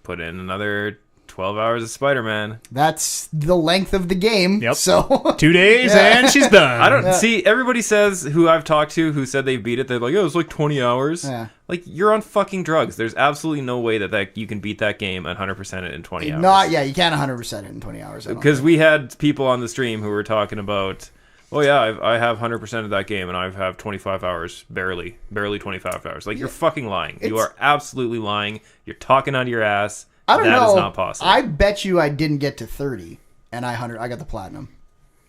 put in another 12 hours of Spider-Man. That's the length of the game. Yep. So 2 days and she's done. I don't see. Everybody says who I've talked to who said they beat it. They're like, "Oh, it was like 20 hours." Yeah. Like you're on fucking drugs. There's absolutely no way that you can beat that game 100% it in 20 hours. you can't 100% it in 20 hours. Because we had people on the stream who were talking about, oh yeah, I have 100% of that game and I have 25 hours, barely 25 hours. Like you're fucking lying. You are absolutely lying. You're talking out of your ass. I don't know. That is not possible. I bet you I didn't get to 30 and I got the platinum.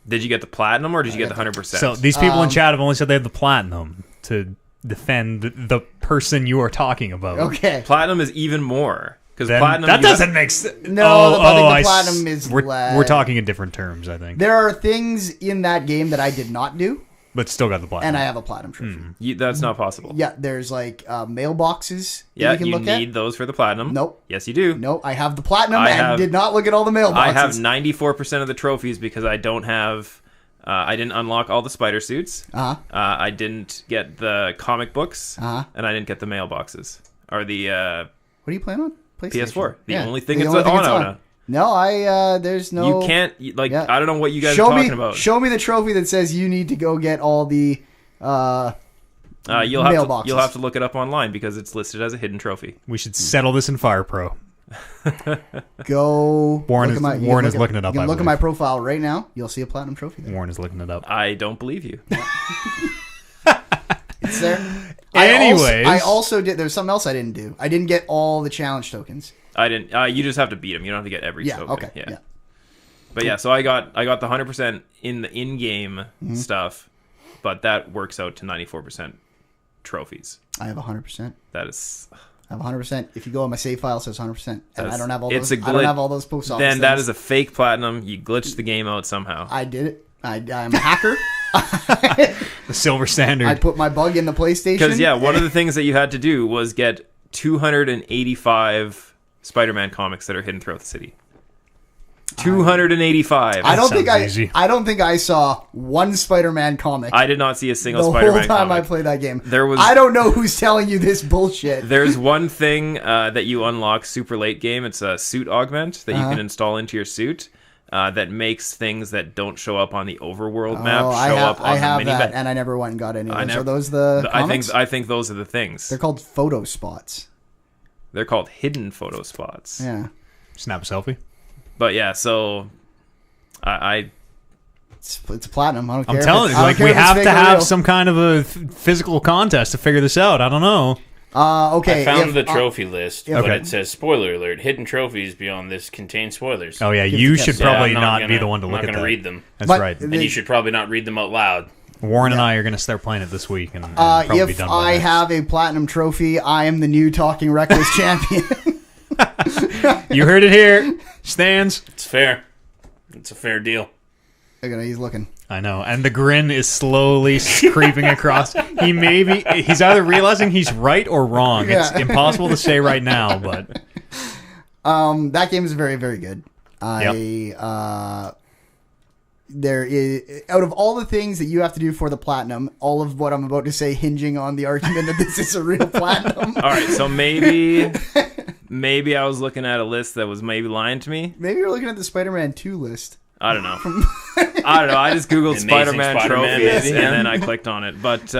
Did you get the platinum or did you get the 100%? So these people in chat have only said they have the platinum to defend the person you are talking about. Okay. Platinum is even more. Because Then platinum, that doesn't make sense. No, I think the platinum is we're talking in different terms, I think. There are things in that game that I did not do, But still got the platinum. and I have a platinum trophy. that's not possible. Yeah, there's like mailboxes Yeah, that you can look need those for the platinum. Nope. Yes, you do. No, I have the platinum and did not look at all the mailboxes. I have 94% of the trophies because I don't have... I didn't unlock all the spider suits. I didn't get the comic books. And I didn't get the mailboxes. Or the... What are you playing on? PlayStation. PS4. The Yeah, only thing the it's only thing on it's Ona. No, there's no... You can't... Like, Yeah. I don't know what you guys are talking about. Show me the trophy that says you need to go get all the You'll mailboxes. have to look it up online because it's listed as a hidden trophy. We should settle this in Fire Pro. Go... Warren is look looking it up, You I can look at believe. my profile right now. You'll see a platinum trophy there. Warren is looking it up. I don't believe you. It's there. Anyways. I also did... There's something else I didn't do. I didn't get all the challenge tokens. I didn't. You just have to beat them. You don't have to get every Yeah, token. okay. Yeah. But yeah, so I got the 100% in the in-game stuff, but that works out to 94% trophies. I have 100%. That is... I have 100%. If you go on my save file, it says 100%. And I don't have all it's those. a I don't glitch. have all those post office Then that things. is a fake platinum. You glitched the game out somehow. I did it. I'm a hacker. The silver standard. I put my bug in the PlayStation. Because one of the things that you had to do was get 285 Spider-Man comics that are hidden throughout the city. 285. I don't think I saw one Spider-Man comic. I did not see a single the Spider-Man whole time comic. I played that game. There was. I don't know who's telling you this bullshit. There's one thing that you unlock super late game. It's a suit augment that you can install into your suit that makes things that don't show up on the overworld map show up on I the have mini that, map. and I never went and got any of those. Are those the comics? I think those are the things. They're called photo spots. They're called hidden photo spots. Yeah. Snap a selfie. But yeah, so It's a platinum. I don't care. I'm telling you, like, we have to have some kind of a physical contest to figure this out. I don't know. Okay. I found the trophy list, but Okay. it says, spoiler alert, hidden trophies beyond this contain spoilers. Oh, yeah, Give you the should tips. probably I'm not gonna- be the one to look I'm at not that. going to read them. That's But right. the- And you should probably not read them out loud. Warren and I are going to start playing it this week. And probably be If done by I next. have a platinum trophy, I am the new Talking Reckless champion. You heard it here. Stands. It's fair. It's a fair deal. He's looking. I know. And the grin is slowly creeping across. He's either realizing he's right or wrong. It's Yeah. impossible to say right now, but That game is very, very good. There is, out of all the things that you have to do for the platinum, all of what I'm about to say hinging on the argument that this is a real platinum. all right, so maybe I was looking at a list that was maybe lying to me. Maybe you're looking at the Spider-Man 2 list. I don't know. I don't know. I just googled Amazing Spider-Man Spider-Man, trophies maybe, yeah. and then I clicked on it. But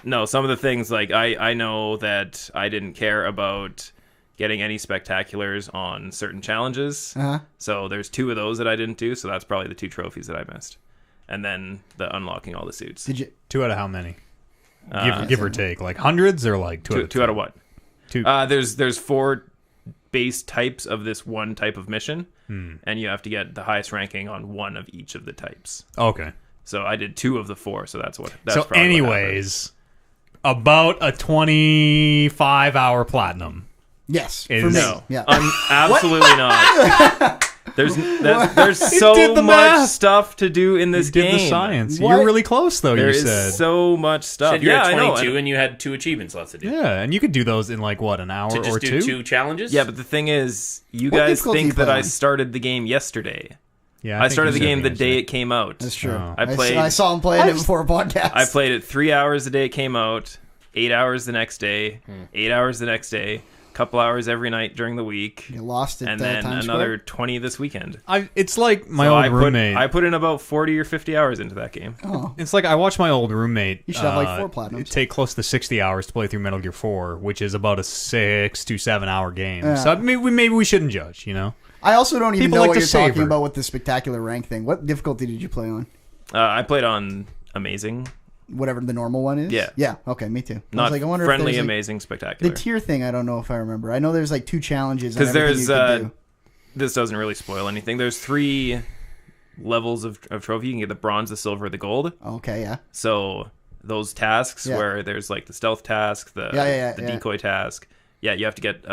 no, some of the things like I know that I didn't care about getting any spectaculars on certain challenges. So there's 2 of those that I didn't do. So that's probably the 2 trophies that I missed. And then the unlocking all the suits. Did you? 2 out of how many? Give or take. Like hundreds or like 2 Two out of what? 2. There's 4 base types of this one type of mission. And you have to get the highest ranking on one of each of the types. Okay. So I did 2 of the 4. So that's So probably what anyways, about a 25-hour platinum. Yes. Is- For me. No, Yeah. absolutely not. There's so did the much math. stuff to do in this You did game. the science. What? You're really close, though, There you is said. so much stuff. Said you're Yeah, at I know. 22 and you had 2 achievements left to do. Yeah, and you could do those in like, what, an hour To just or do 2? 2 challenges? Yeah, but the thing is, you What guys difficulty think you play that I on? started the game yesterday. Yeah, I think started you the said game the day yesterday. it came out. That's true. Oh. I saw him playing it before a podcast. I played it 3 hours the day it came out, 8 hours the next day, 8 hours the next day. couple hours every night during the week. You lost it, and then Times another Square? 20 this weekend. It's like my So old roommate. I put in about 40 or 50 hours into that game. Oh, It's like I watched my old roommate. You should have, like, 4 platinums. Take close to 60 hours to play through Metal Gear 4, which is about a 6 to 7 hour game. Yeah. So maybe we shouldn't judge, you know? I also don't even People know like what to you're talking savor. about with the spectacular rank thing. What difficulty did you play on? I played on Amazing. Whatever the normal one is? Yeah. Yeah, okay, me too. Not I wonder friendly, if there's, amazing, spectacular. the tier thing, I don't know if I remember. I know there's like 2 challenges. Because Because there's... this doesn't really spoil anything. There's 3 levels of trophy. You can get the bronze, the silver, the gold. Okay, yeah. So those tasks where there's like the stealth task, the decoy task. Yeah, you have to get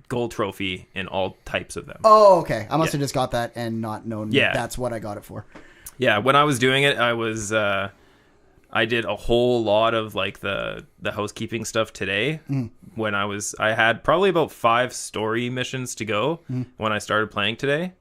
gold trophy in all types of them. Oh, okay. I must have just got that and not known that's what I got it for. Yeah, when I was doing it, I did a whole lot of like the housekeeping stuff today. When I had probably about 5 story missions to go when I started playing today,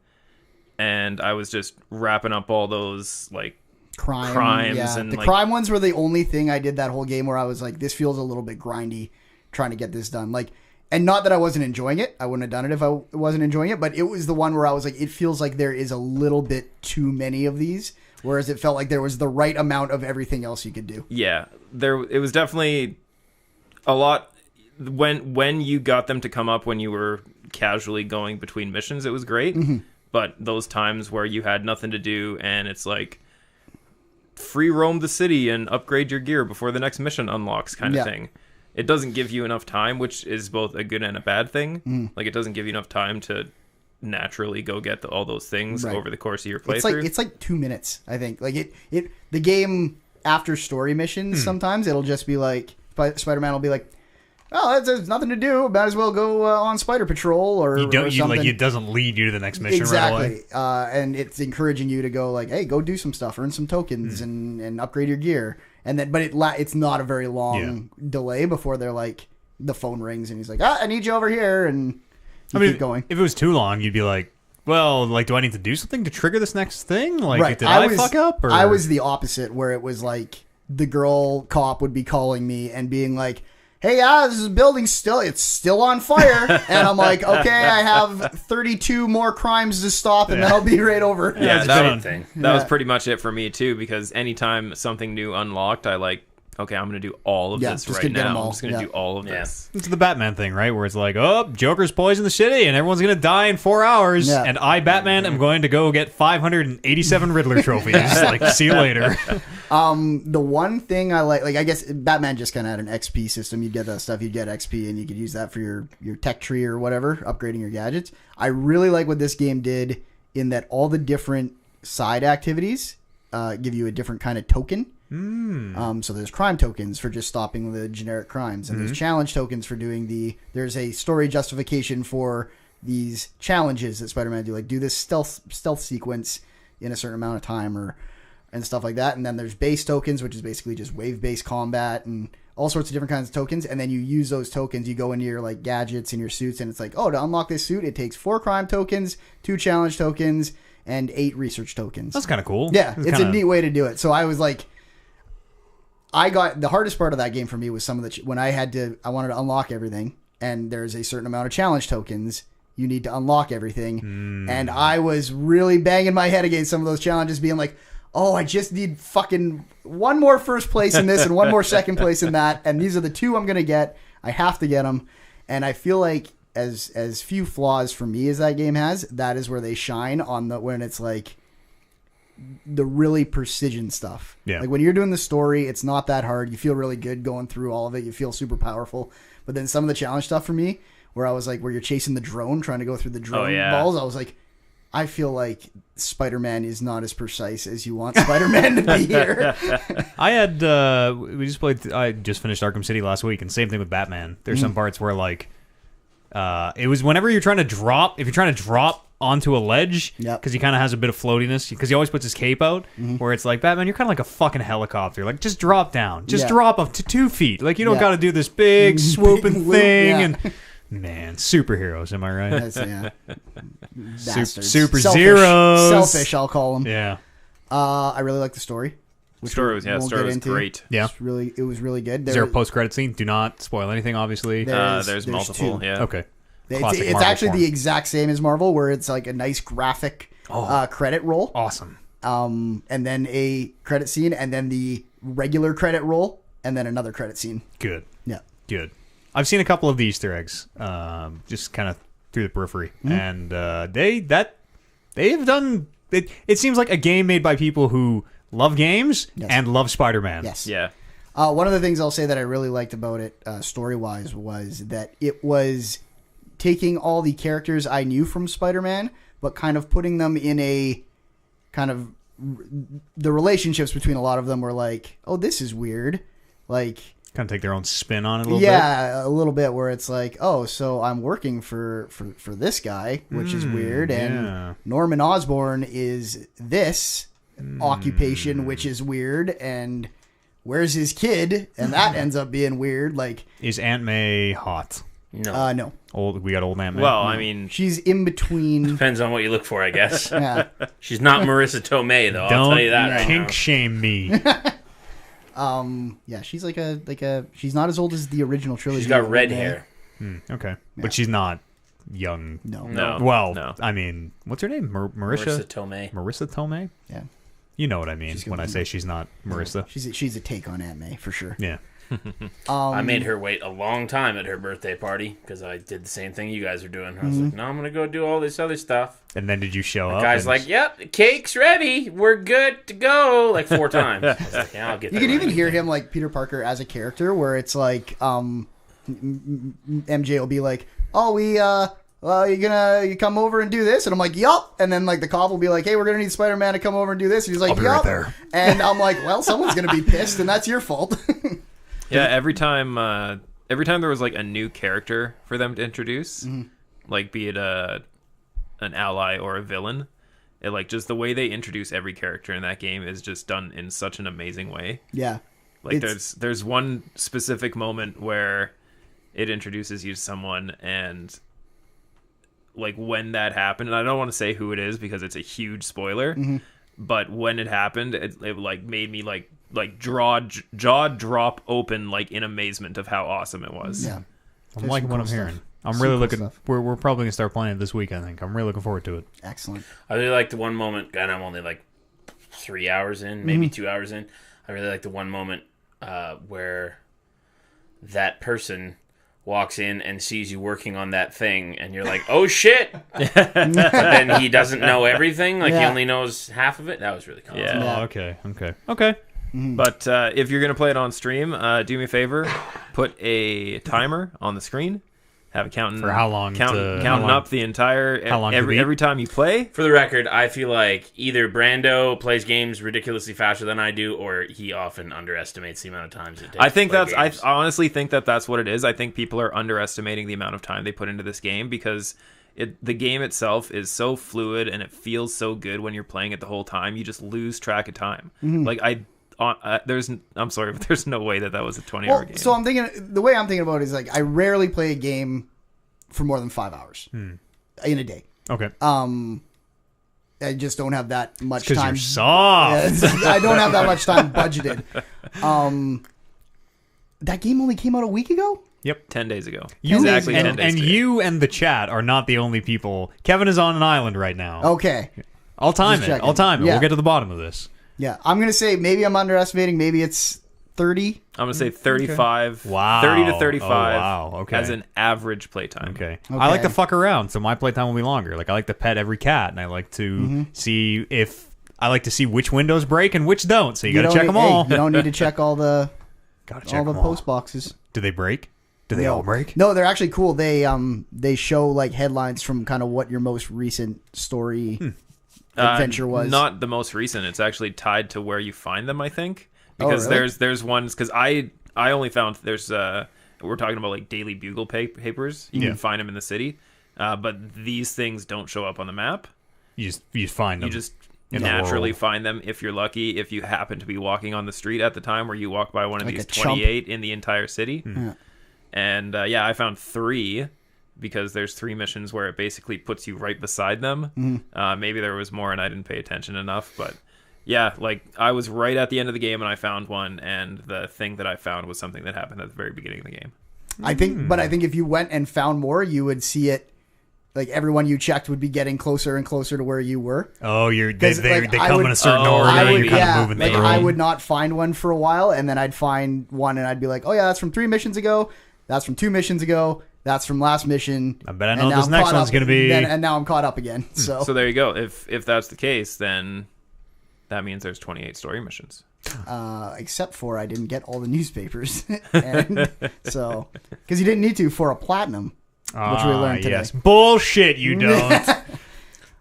and I was just wrapping up all those like crimes. Yeah. And the like, crime ones were the only thing I did that whole game where I was like, this feels a little bit grindy trying to get this done. Like, and not that I wasn't enjoying it. I wouldn't have done it if I wasn't enjoying it, but it was the one where I was like, it feels like there is a little bit too many of these. Whereas it felt like there was the right amount of everything else you could do. Yeah, it was definitely a lot. When you got them to come up when you were casually going between missions, it was great. But those times where you had nothing to do and it's like free roam the city and upgrade your gear before the next mission unlocks kind of thing. It doesn't give you enough time, which is both a good and a bad thing. Like, it doesn't give you enough time to naturally go get all those things over the course of your playthrough. It's like 2 minutes, I think. Like the game after story missions, sometimes it'll just be like Spider-Man will be like, "Oh, there's nothing to do. Might as well go on Spider Patrol or something." It doesn't lead you to the next mission right away. Exactly, and it's encouraging you to go like, "Hey, go do some stuff, earn some tokens, and upgrade your gear." And then, but it's not a very long delay before they're like, the phone rings and he's like, "I need you over here," and keep going. If it was too long, you'd be like, well, like, do I need to do something to trigger this next thing? Like, Right. did I fuck up? Or? I was the opposite, where it was like the girl cop would be calling me and being like, "Hey, this building's still on fire," and I'm like, "Okay, I have 32 more crimes to stop, and then I'll be right over." Yeah, thing. That was pretty much it for me too. Because anytime something new unlocked, I like, okay, I'm going to do all of this right now. I'm just going to do all of this. It's the Batman thing, right? Where it's like, oh, Joker's poisoned the city and everyone's going to die in 4 hours. Yeah. And I, Batman, am going to go get 587 Riddler trophies. Like, see you later. The one thing I like, I guess Batman just kind of had an XP system. You'd get that stuff, you'd get XP, and you could use that for your tech tree or whatever, upgrading your gadgets. I really like what this game did in that all the different side activities give you a different kind of token. So there's crime tokens for just stopping the generic crimes, and there's challenge tokens for doing there's a story justification for these challenges that Spider-Man do, like do this stealth sequence in a certain amount of time and stuff like that. And then there's base tokens, which is basically just wave-based combat and all sorts of different kinds of tokens. And then you use those tokens, you go into your like gadgets and your suits, and it's like, oh, to unlock this suit, it takes 4 crime tokens, 2 challenge tokens, and 8 research tokens. That's kind of cool. Yeah, it's a neat way to do it. So I was like, the hardest part of that game for me was some of when I wanted to unlock everything, and there's a certain amount of challenge tokens you need to unlock everything, and I was really banging my head against some of those challenges, being like, oh, I just need fucking 1 more first place in this and 1 more second place in that, and these are the 2 I'm gonna get. I have to get them, and I feel like as few flaws for me as that game has, that is where they shine when it's like the really precision stuff. Yeah. Like when you're doing the story, it's not that hard. You feel really good going through all of it. You feel super powerful. But then some of the challenge stuff for me, where you're chasing the drone, trying to go through the drone balls, I was like, I feel like Spider-Man is not as precise as you want Spider-Man to be here. I just finished Arkham City last week, and same thing with Batman. There's some parts where like, it was whenever if you're trying to drop onto a ledge, because he kind of has a bit of floatiness, because he always puts his cape out, where it's like, Batman, you're kind of like a fucking helicopter. Like, just drop down. Just drop up to 2 feet. Like, you don't got to do this big swooping thing. And man, superheroes, am I right? Bastards. Super Selfish. Zeros. Selfish, I'll call them. Yeah. I really like the story. The story was great. Yeah. It was really good. Is there a post-credit scene? Do not spoil anything, obviously. There's multiple, 2. yeah. Okay. Classic It's Marvel actually form. the exact same as Marvel, where it's like a nice graphic credit roll, Awesome. and then a credit scene, and then the regular credit roll, and then another credit scene. Good. Yeah. Good. I've seen a couple of the Easter eggs, just kind of through the periphery, and they've done it. It seems like a game made by people who love games and love Spider-Man. Yes. Yeah. One of the things I'll say that I really liked about it, story-wise, was that it was taking all the characters I knew from Spider-Man, but kind of putting them in a kind of the relationships between a lot of them were like, oh, this is weird, like. Kind of take their own spin on it a little bit. Yeah, a little bit, where it's like, oh, so I'm working for this guy, which is weird, and Norman Osborn is this occupation, which is weird, and where's his kid? And that ends up being weird. Like, Is Aunt May hot? No. No, We got old Aunt May. Well, I mean, she's in between. Depends on what you look for, I guess. Yeah. She's not Marissa Tomei, though. I'll don't tell you that right kink now. shame me. Yeah, she's like a. She's not as old as the original trilogy. She's got of red Aunt May. hair. Okay, but she's not young. No. no. Well, no. I mean, what's her name? Marissa Tomei. Marissa Tomei. Yeah. You know what I mean She's when gonna I be- say she's not Marissa. She's a take on Aunt May for sure. Yeah. I made her wait a long time at her birthday party because I did the same thing you guys are doing. I was like, no, I'm going to go do all this other stuff. And then did you show The up? guy's and- like, yep, the cake's ready. We're good to go. Like 4 times. I was like, yeah, I'll get You that can even right. hear him like Peter Parker as a character, where it's like MJ will be like, "Oh, you come over and do this," and I'm like, "Yup," and then like the cop will be like, "Hey, we're gonna need Spider-Man to come over and do this," and he's like, I'll be right "Yup," there. and I'm like, "Well, someone's gonna be pissed, and that's your fault." Yeah, every time there was like a new character for them to introduce, like be it an ally or a villain, it like just the way they introduce every character in that game is just done in such an amazing way. Yeah, Like It's- there's one specific moment where it introduces you to someone, and like when that happened, and I don't want to say who it is because it's a huge spoiler, but when it happened, it like made me like jaw drop open like in amazement of how awesome it was. yeah. I'm There's liking some what cool I'm stuff. hearing. I'm Some really cool looking. stuff. We're probably gonna start playing it this week. I think I'm really looking forward to it. Excellent. I really like the one moment, and I'm only like 3 hours in, maybe 2 hours in. I really like the one moment where that person walks in and sees you working on that thing, and you're like, oh shit! But then he doesn't know everything, like he Yeah. only knows half of it. That was really cool. Yeah. Yeah. Oh, okay. But if you're gonna play it on stream, do me a favor, put a timer on the screen. Have it counting For how long Counting to- how long- up the entire how long to beat? every time you play. For the record, I feel like either Brando plays games ridiculously faster than I do, or he often underestimates the amount of times it takes. I think to play that's. games. I honestly think that's what it is. I think people are underestimating the amount of time they put into this game because the game itself is so fluid and it feels so good when you're playing it the whole time. You just lose track of time. Like I'm sorry, but there's no way that was a 20-hour game. So I'm thinking the way I'm thinking about it is like I rarely play a game for more than 5 hours in a day. Okay. I just don't have that much Because time. you're soft. I don't have that much time budgeted. That game only came out a week ago? Yep. 10 days ago. You Exactly 10 and, days and ago. you and the chat are not the only people. Kevin is on an island right now. Okay. I'll time Just it. checking. I'll time it. Yeah. We'll get to the bottom of this. Yeah. I'm going to say maybe I'm underestimating. Maybe it's 30. I'm going to say 35. Wow. 30 to 35 Oh, wow. Okay. as an average playtime. Okay. I like Okay. to fuck around, so my playtime will be longer. Like I like to pet every cat, and I like to see which windows break and which don't. So you got to check them all. You don't need to check all the Gotta check all the them post boxes. Do they break? Do they all break? No, they're actually cool. They show like headlines from kind of what your most recent story adventure was. Not the most recent. It's actually tied to where you find them, I think. Because really? there's ones, because I only found we're talking about like Daily Bugle papers. You can find them in the city. But these things don't show up on the map. You just find them. You just in the naturally world. find them if you're lucky, if you happen to be walking on the street at the time where you walk by one of Like these a chump. 28 in the entire city. Yeah. And I found 3 because there's 3 missions where it basically puts you right beside them. Maybe there was more and I didn't pay attention enough, but yeah, like I was right at the end of the game and I found one, and the thing that I found was something that happened at the very beginning of the game. I think if you went and found more, you would see it. Like everyone you checked would be getting closer and closer to where you were. Oh, they like, come in a certain order. I would, you're kind of moving through. I would not find one for a while, and then I'd find one, and I'd be like, "Oh yeah, that's from 3 missions ago. That's from 2 missions ago. That's from last mission." I bet I know what this next one's going to be. And now I'm caught up again. So there you go. If that's the case, then that means there's 28 story missions. Except for I didn't get all the newspapers, and so because you didn't need to for a platinum. Which we learned today. Yes. Bullshit, you don't.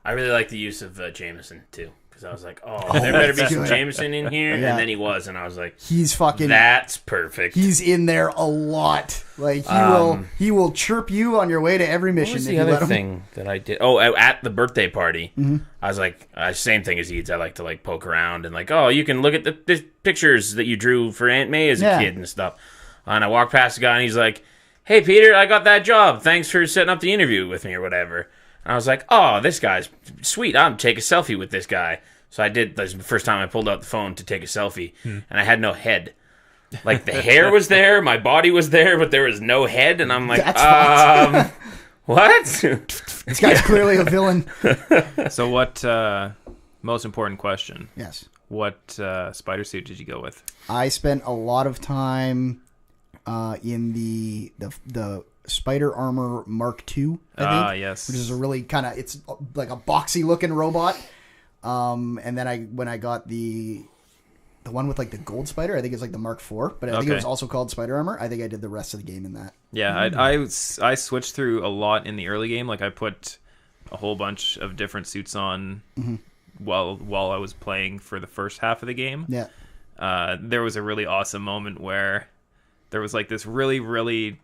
I really like the use of Jameson, too. Because I was like, there better be some Jameson in here. Yeah. And then he was. And I was like, he's fucking... That's perfect. He's in there a lot. Like, he will chirp you on your way to every mission. What was the other thing that I did? Oh, at the birthday party, I was like, same thing as Eads. I like to, like, poke around and, like, you can look at the pictures that you drew for Aunt May as a kid and stuff. And I walked past the guy, and he's like, "Hey, Peter, I got that job. Thanks for setting up the interview with me," or whatever. And I was like, this guy's sweet. I'm take a selfie with this guy. So I did. That's the first time I pulled out the phone to take a selfie, and I had no head. Like, the hair was there, my body was there, but there was no head, and I'm like, what? This guy's clearly a villain. So what, most important question. Yes. What spider suit did you go with? I spent a lot of time in the Spider Armor Mark II, I think. Yes. Which is a really kind of, it's like a boxy looking robot. And then when I got the one with like the gold spider, I think it's like the Mark IV, but I think it was also called Spider Armor. I think I did the rest of the game in that. Yeah, I switched through a lot in the early game. Like, I put a whole bunch of different suits on while I was playing for the first half of the game. Yeah. There was a really awesome moment where there was like this really, really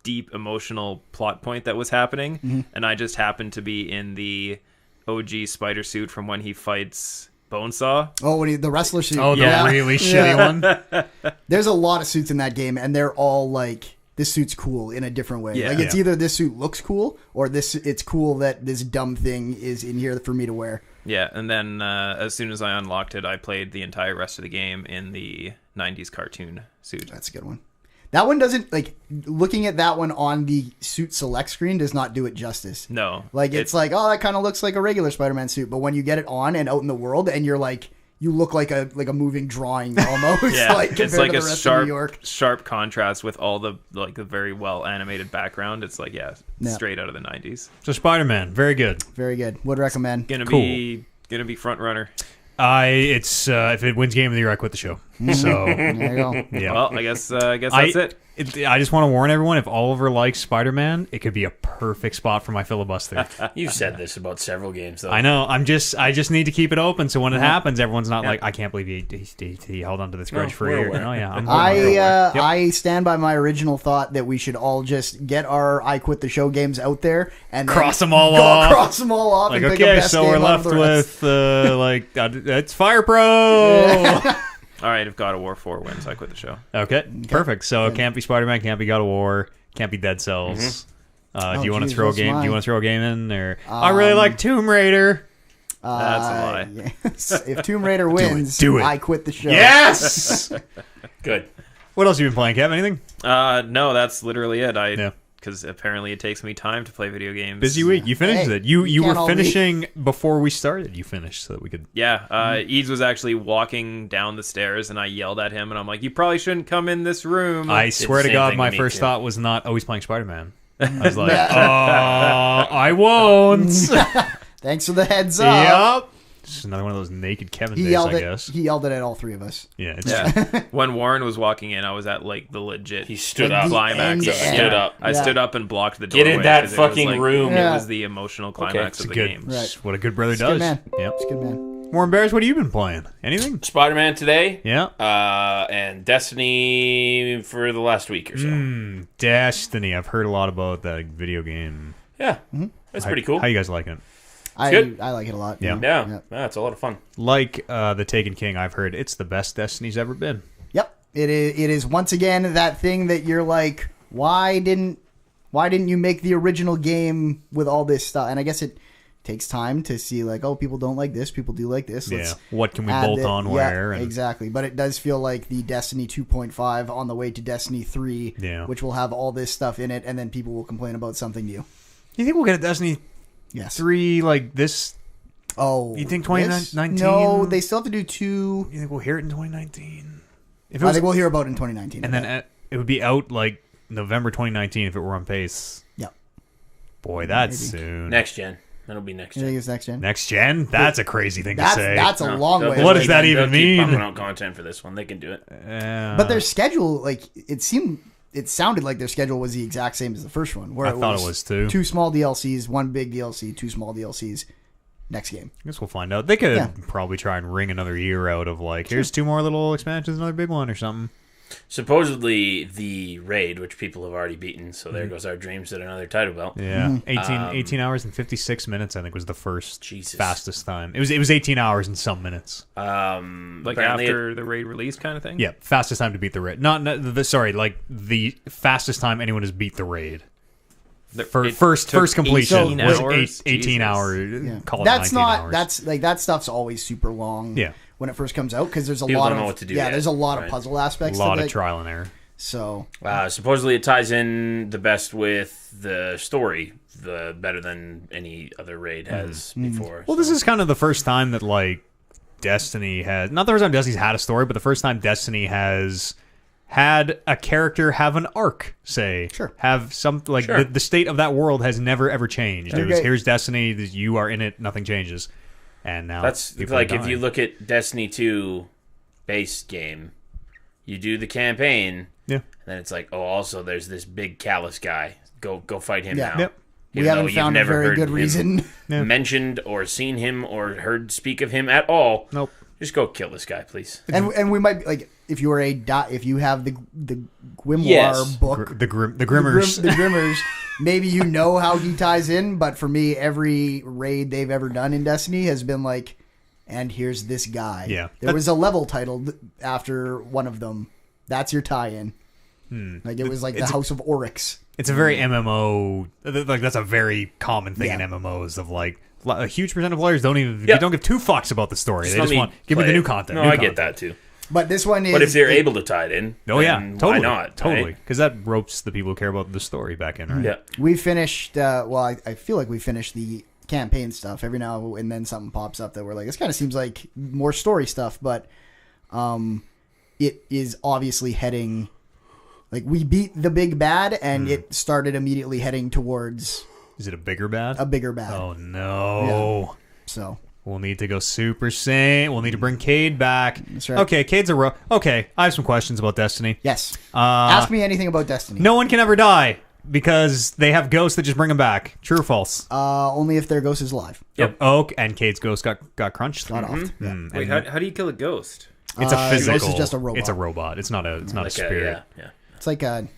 deep emotional plot point that was happening, and I just happened to be in the OG spider suit from when he fights Bonesaw. Oh, the wrestler suit. Oh, the really shitty one. There's a lot of suits in that game, and they're all like, this suit's cool in a different way. Yeah. Like, it's either this suit looks cool, or it's cool that this dumb thing is in here for me to wear. Yeah, and then as soon as I unlocked it, I played the entire rest of the game in the 90s cartoon suit. That's a good one. That one doesn't, like, looking at that one on the suit select screen does not do it justice. No. Like, it's like, that kind of looks like a regular Spider-Man suit, but when you get it on and out in the world, and you're like, you look like a moving drawing almost. Yeah, like, it's like to a the rest of New York. sharp contrast with all the, like, the very well animated background. It's like, straight out of the 90s. So Spider-Man, very good. Very good. Would recommend. Gonna be front runner. It's if it wins Game of the Year, I quit the show. So There you go. yeah. Well, I guess that's it. I just want to warn everyone: if Oliver likes Spider-Man, it could be a perfect spot for my filibuster. You've said this about several games, though. I know. I just need to keep it open, so when it happens, everyone's not like, "I can't believe he held on to this grudge for a year." Oh yeah, I stand by my original thought that we should all just get our I Quit the Show games out there and cross them all off. Cross them all off. Like, and pick a okay, best so game we're out of left the with it's Fire Pro. All right, if God of War 4 wins, I quit the show. Okay, perfect. So it can't be Spider-Man, can't be God of War, can't be Dead Cells. Do you want to throw a game? Do you want to throw a game in? Or I really like Tomb Raider. That's a lie. Yes. If Tomb Raider wins, Do it. I quit the show. Yes. Good. What else have you been playing, Kev? Anything? No, that's literally it. Yeah. Because apparently it takes me time to play video games. Busy week. You finished Hey, it. You can't were all finishing before we started. You finished so that we could. Yeah, Eads was actually walking down the stairs, and I yelled at him, and I'm like, "You probably shouldn't come in this room." I swear to same God, thing my to me, first too. thought was not, he's playing Spider-Man. I was like, I won't. Thanks for the heads up. Yep. Just another one of those naked Kevin He days, yelled I it. guess. He yelled it at all three of us. Yeah. It's Yeah. When Warren was walking in, I was at like the legit He stood Like up. the climax. end Of to it. end. Stood up. I Yeah. stood up and blocked the Get doorway. in that 'cause it was, fucking like, room. It Yeah. was the emotional climax of the good. game. Right. what a good brother Good does. man. Yep. It's good, man. Warren Bears, what have you been playing? Anything? Spider-Man today. Yeah. And Destiny for the last week or so. Destiny. I've heard a lot about that video game. Yeah. That's pretty cool. How you guys liking it? good. I like it a lot. Yeah. Yeah, it's a lot of fun. Like the Taken King, I've heard it's the best Destiny's ever been. Yep. It is once again that thing that you're like, why didn't you make the original game with all this stuff? And I guess it takes time to see like, oh, people don't like this, people do like this. Yeah. What can we bolt on where? Yeah, exactly. But it does feel like the Destiny 2.5 on the way to Destiny 3, which will have all this stuff in it, and then people will complain about something new. You think we'll get a Destiny 3 like this? Oh, you think 2019? No, they still have to do 2. You think we'll hear it in 2019? I think we'll hear about it in 2019. And then it would be out like November 2019 if it were on pace. Yep. Boy, that's soon. Next gen. That'll be next gen. You think it's next gen? Next gen? That's a crazy thing to say. That's a long way. What does that even mean? They'll keep pumping out content for this one. They can do it. But their schedule, like, it sounded like their schedule was the exact same as the first one. Where I thought it was too. 2 small DLCs, 1 big DLC, 2 small DLCs. Next game. I guess we'll find out. They could probably try and wring another year out of like, here's 2 more little expansions, another big one or something. Supposedly the raid, which people have already beaten, so there goes our dreams at another title belt. Yeah, 18 hours and 56 minutes. I think was the first fastest time. It was 18 hours and some minutes. Like after the raid release, kind of thing. Yeah, fastest time to beat the raid. Like the fastest time anyone has beat the raid. First completion was 18 hours. Yeah. Call it that's 19 not. hours. That's like that stuff's always super long. Yeah. When it first comes out, because there's a People lot don't of know what to do there's a lot right? of puzzle aspects. A lot to of trial and error. So supposedly it ties in the best with the story, the better than any other raid has before. Well, this is kind of the first time that like Destiny has not the first time Destiny's had a story, but the first time Destiny has had a character have an arc, say. Sure. Have some, like, the state of that world has never, ever changed. It was, here's Destiny, you are in it, nothing changes. And now that's like, if you look at Destiny 2 base game, you do the campaign, and then it's like, oh, also there's this big callous guy. Go fight him now. Yep. We haven't found a very good reason. Mentioned or seen him or heard speak of him at all. Nope. Just go kill this guy, please. And we might, like, if you have the Grimoire book, the Grimmers, the Grimmers, maybe you know how he ties in. But for me, every raid they've ever done in Destiny has been like, and here's this guy. Yeah, there was a level titled after one of them. That's your tie-in. Like it was like the House of Oryx. It's a very MMO. Like that's a very common thing in MMOs of like. A huge percent of players don't give 2 fucks about the story. They just want give me the new content. No, I get that too. But this one is. But if they're able to tie it in, totally, why not? Totally, because that ropes the people who care about the story back in, right? Yeah, we finished. I feel like we finished the campaign stuff. Every now and then something pops up that we're like, this kind of seems like more story stuff, but it is obviously heading. Like we beat the big bad, and it started immediately heading towards. Is it a bigger bad? A bigger bad. Oh, no. Yeah. So. We'll need to go Super Saiyan. We'll need to bring Cade back. That's right. Okay, Cade's a Okay, I have some questions about Destiny. Yes. Ask me anything about Destiny. No one can ever die because they have ghosts that just bring them back. True or false? Only if their ghost is alive. Yep. Oh, and Cade's ghost got crunched? Got off. Yeah. Wait, how do you kill a ghost? It's a physical. Ghost is just a robot. It's a robot. It's not a spirit. Yeah. It's like a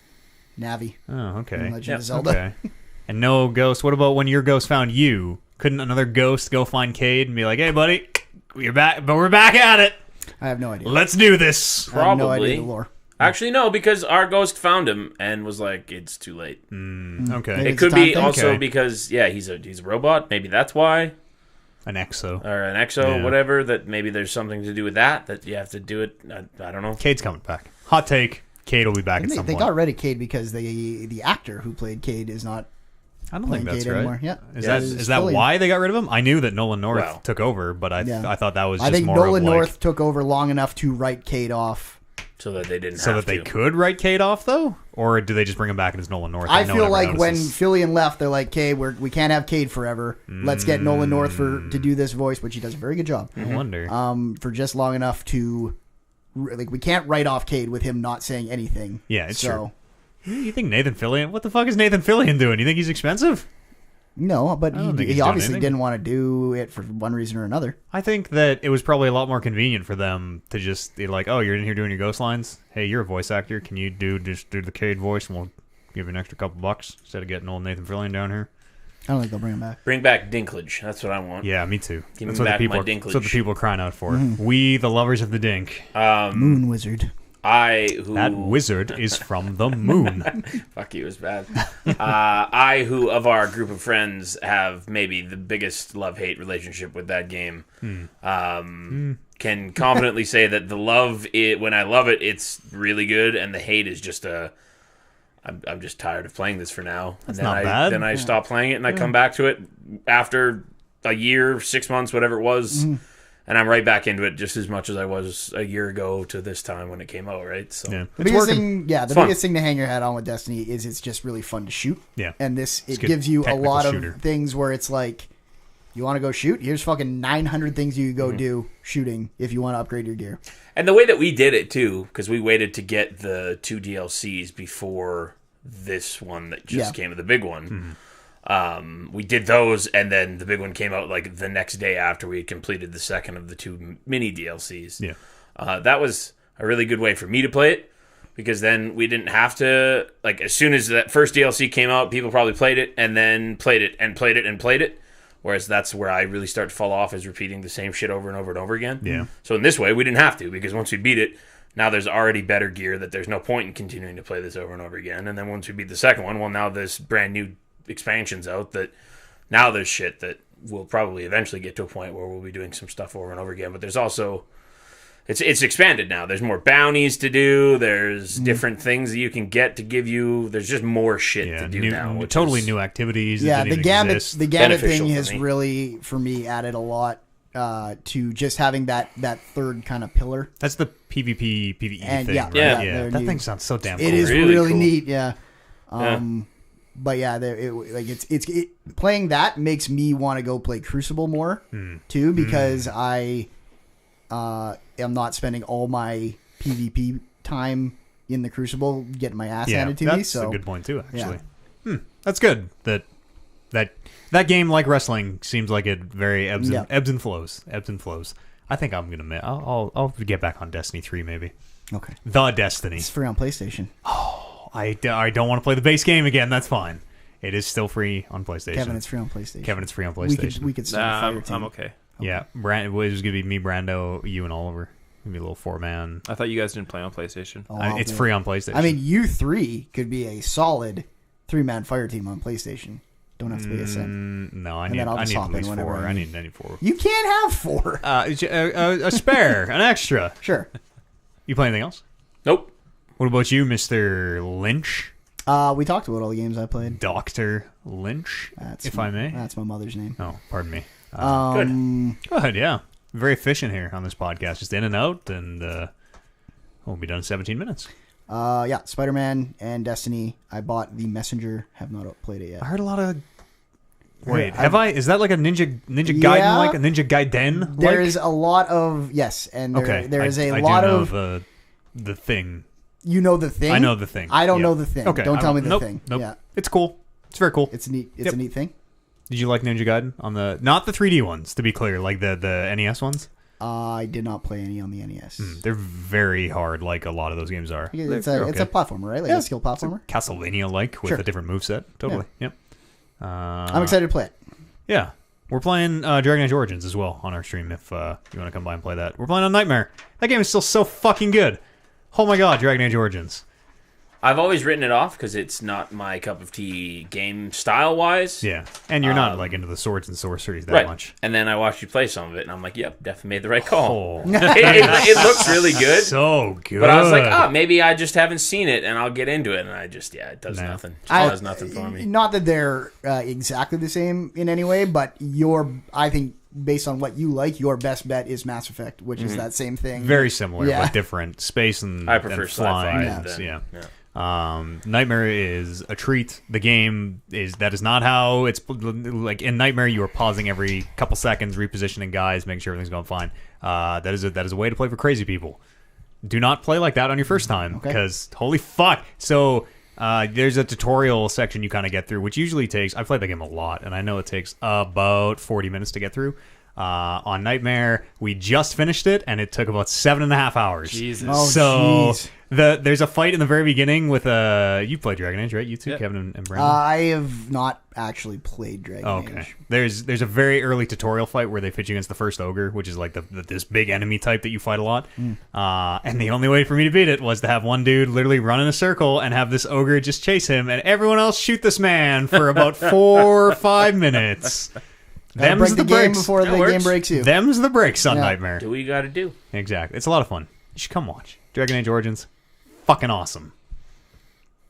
Navi. Oh, okay. In Legend of Zelda. Okay. And no ghost. What about when your ghost found you? Couldn't another ghost go find Cade and be like, "Hey, buddy, we're back, but we're back at it. I have no idea. Let's do this." I have no idea the lore. Actually, no, because our ghost found him and was like, "It's too late." Okay. It could be also because he's a robot. Maybe that's why. An exo or an exo, whatever. That maybe there's something to do with that you have to do it. I don't know. Cade's coming back. Hot take. Cade will be back at some point. They got rid of Cade because the actor who played Cade is not. I don't think that's Cade right. Anymore. Yeah. Is that why they got rid of him? I knew that Nolan North took over, but I thought that was just more of like... I think Nolan North took over long enough to write Cade off. So that they didn't So have that they to. could write Cade off, though? Or do they just bring him back as Nolan North? I feel like when Fillion left, they're like, okay, we can't have Cade forever. Let's get Nolan North to do this voice, which he does a very good job. I wonder. For just long enough to... Like, we can't write off Cade with him not saying anything. Yeah, it's true. You think Nathan Fillion... What the fuck is Nathan Fillion doing? You think he's expensive? No, but he obviously didn't want to do it for one reason or another. I think that it was probably a lot more convenient for them to just be like, oh, you're in here doing your ghost lines? Hey, you're a voice actor. Can you just do the Cade voice and we'll give you an extra couple bucks instead of getting old Nathan Fillion down here? I don't think they'll bring him back. Bring back Dinklage. That's what I want. Yeah, me too. Give me back my Dinklage. That's what the people are crying out for. We, the lovers of the Dink. Moon Wizard. That wizard is from the moon. Fuck you, it was bad. I, who of our group of friends have maybe the biggest love-hate relationship with that game, can confidently say that the love, when I love it, it's really good, and the hate is just I'm just tired of playing this for now. That's not bad. Then I stop playing it, and I come back to it after a year, 6 months, whatever it was, and I'm right back into it just as much as I was a year ago to this time when it came out, right? So the biggest thing, the biggest thing to hang your hat on with Destiny is it's just really fun to shoot. Yeah. And it gives you a lot shooter. of things where it's like, you want to go shoot? Here's fucking 900 things you could go do shooting if you want to upgrade your gear. And the way that we did it, too, because we waited to get the 2 DLCs before this one that just came, the big one. We did those, and then the big one came out like the next day after we had completed the second of the 2 mini DLCs. Yeah. That was a really good way for me to play it, because then we didn't have to, like, as soon as that first DLC came out, people probably played it, and then played it, and played it, and played it. Whereas that's where I really start to fall off, is repeating the same shit over and over and over again. Yeah. So in this way, we didn't have to, because once we beat it, now there's already better gear that there's no point in continuing to play this over and over again. And then once we beat the second one, well, now there's brand new expansions out that now there's shit that we'll probably eventually get to a point where we'll be doing some stuff over and over again. But there's also... It's expanded now. There's more bounties to do. There's different things that you can get to give you. There's just more shit to do now. Totally new activities. Yeah, that the Gambit Beneficial thing for has me. really, for me, added a lot to just having that third kind of pillar. That's the PvP, PvE And thing, yeah, right? yeah, That thing sounds so damn cool. It is Really really cool. neat, yeah. But yeah, it's playing that makes me want to go play Crucible more too, because I am not spending all my PvP time in the Crucible getting my ass handed to me. So that's a good point too, actually. That's good. That game, like wrestling, seems like it very ebbs and flows. Ebbs and flows. I think I'm gonna. I'll get back on Destiny 3 maybe. Okay. The Destiny. It's free on PlayStation. I don't want to play the base game again. That's fine. It is still free on PlayStation. Kevin, it's free on PlayStation. Kevin, it's free on PlayStation. We could start a fire team. I'm okay. Yeah, it was gonna be me, Brando, you, and Oliver. Gonna be a little 4-man. I thought you guys didn't play on PlayStation. It's free on PlayStation. I mean, you three could be a solid 3-man fire team on PlayStation. Don't have to pay a cent. No, I And need then I'll at just hop in least whenever 4. I I need. need 4. You can't have 4. A spare, an extra. Sure. You play anything else? Nope. What about you, Mr. Lynch? We taled about all the games I played. Dr. Lynch, if I may. That's my mother's name. Oh, pardon me. Good. Go ahead, yeah. Very efficient here on this podcast. Just in and out, and we'll be done in 17 minutes. Yeah, Spider-Man and Destiny. I bought The Messenger. Have not played it yet. I heard a lot of... Wait, have I? Is that like a Ninja Gaiden, like a Ninja Gaiden? There's a lot of... Yes, and there is a lot of... the thing. You know the thing? I know the thing. I don't know the thing. Okay. Don't tell me the thing. Nope. Yeah. It's cool. It's very cool. It's neat. It's a neat thing. Did you like Ninja Gaiden on the not the 3D ones? To be clear, like the NES ones. I did not play any on the NES. They're very hard, like a lot of those games are. It's a platformer, right? Like a skill platformer. Castlevania-like with a different moveset. Totally. Yeah. Yep. I'm excited to play it. Yeah. We're playing Dragon Age Origins as well on our stream if you want to come by and play that. We're playing on Nightmare. That game is still so fucking good. Oh my god, Dragon Age Origins. I've always written it off because it's not my cup of tea game style-wise. Yeah. And you're not like into the swords and sorceries that Right. much. And then I watched you play some of it, and I'm like, yep, definitely made the right call. Oh, It looks really good. so good. But I was like, maybe I just haven't seen it, and I'll get into it. And I just, it does nothing. It does nothing for me. Not that they're exactly the same in any way, but I think, based on what you like, your best bet is Mass Effect, which is that same thing. Very similar, Yeah. but different. Space and I prefer and flying. sci-fi. Yeah. Yeah. Nightmare is a treat. The game is not how it's like in Nightmare. You are pausing every couple seconds, repositioning guys, making sure everything's going fine. That is a way to play for crazy people. Do not play like that on your first time because holy fuck. So there's a tutorial section you kind of get through, which usually takes. I've played the game a lot, and I know it takes about 40 minutes to get through. On Nightmare, we just finished it, and it took about 7.5 hours. Jesus. Oh, So jeez. there's a fight in the very beginning with you played Dragon Age, right? You too, Yeah. Kevin and Brandon. I have not actually played Dragon Okay. Age. There's a very early tutorial fight where they pitch you against the first ogre, which is like this big enemy type that you fight a lot. And the only way for me to beat it was to have one dude literally run in a circle and have this ogre just chase him, and everyone else shoot this man for about 4 or 5 minutes. Break Them's the the game breaks. before That the works. game breaks you. Them's the breaks on Yeah. Nightmare. Do what you got to do. Exactly. It's a lot of fun. You should come watch. Dragon Age Origins. Fucking awesome.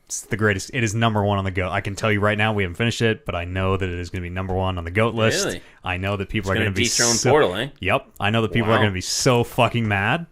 It's the greatest. It is number one on the GOAT. I can tell you right now, we haven't finished it, but I know that it is going to be number one on the GOAT list. Really? I know that people are Going going to to be dethrone so, Portal, eh? Yep. I know that people are Wow. going to be so fucking mad.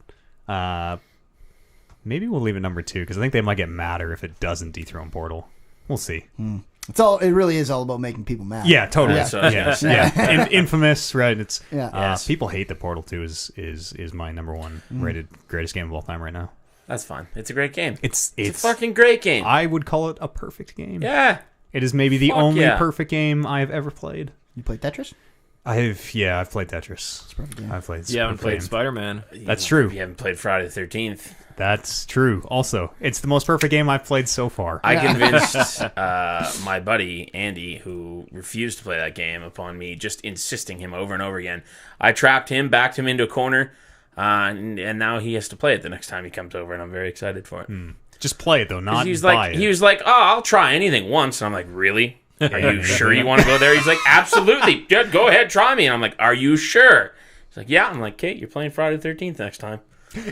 Maybe we'll leave it number 2 because I think they might get madder if it doesn't dethrone Portal. We'll see. It really is all about making people mad. Yeah, totally. That's what I was Yeah, gonna say. yeah. Infamous, right? It's Yeah. Yes. people hate that Portal 2 is my number one rated greatest game of all time right now. That's fine. It's a great game. It's It's a fucking great game. I would call it a perfect game. Yeah. It is maybe the Fuck only yeah. perfect game I have ever played. You play Tetris? I've played Tetris. perfect game. I've played. You haven't played games. Spider-Man. That's true. You haven't played Friday the 13th. That's true. Also, it's the most perfect game I've played so far. I convinced my buddy Andy, who refused to play that game, upon me just insisting him over and over again. I trapped him, backed him into a corner, and now he has to play it the next time he comes over, and I'm very excited for it. Just play it though, not He was buy like, it. he was like, "Oh, I'll try anything once." And I'm like, "Really? Are you sure you want to go there?" He's like, "Absolutely, dude, go ahead, try me." And I'm like, "Are you sure?" He's like, "Yeah." I'm like, "Kate, you're playing Friday the 13th next time."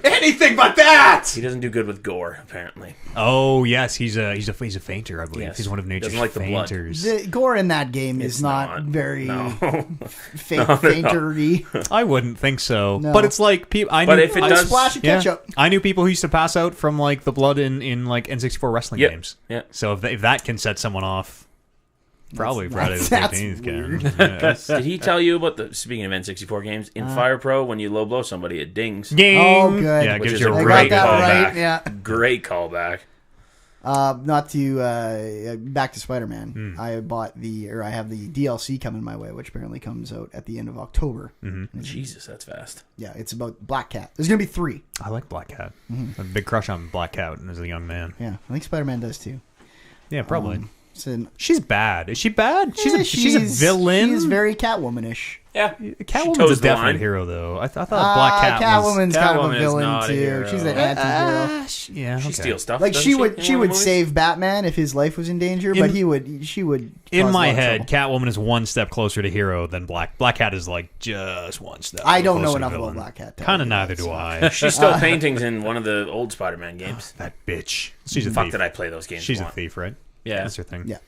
Anything but that. He doesn't do good with gore, apparently. Oh yes, he's a fainter, I believe. Yes. He's one of nature's Doesn't like the blood. fainters. The gore in that game is It's not very No. faintery. I wouldn't think so, No. but it's like people. I But knew, if it I- does- Splash of yeah, ketchup. I knew people who used to pass out from like the blood in like N64 wrestling Yep. games. Yeah. So if that can set someone off, probably Friday the that's 13th weird. can. Yeah. Did he tell you about the, speaking of N64 games, in Fire Pro, when you low blow somebody, it dings. Ding. Oh, good. Yeah, it Which gives is you a a I great got that callback. right. Yeah. Great callback. Not to back to Spider-Man. I have the DLC coming my way, which apparently comes out at the end of October. Jesus, that's fast. Yeah, it's about Black Cat. There's gonna be 3. I like Black Cat. I have a big crush on Black Cat as a young man. Yeah, I think Spider-Man does too. Yeah, probably. So, She's bad. Is she bad? She's a villain. She's very Catwomanish. Yeah. Catwoman's toes a the definite line. hero, though. I thought Black Cat was. Catwoman's kind of Catwoman a is villain not a too. hero. She's an anti-hero. Yeah, She okay. steals stuff. Like doesn't she in would one of the movies? save Batman if his life was in danger, but she would. In cause a my lot of head, trouble. Catwoman is one step closer to hero than Black Cat is like just one step. I don't know closer to enough villain. about Black Cat. to Kind of tell you neither that, do so. I. She's still paintings in one of the old Spider-Man games. That bitch. She's a Fuck, thief. did I play those games? She's a once. thief, right? Yeah. That's her thing. Yeah.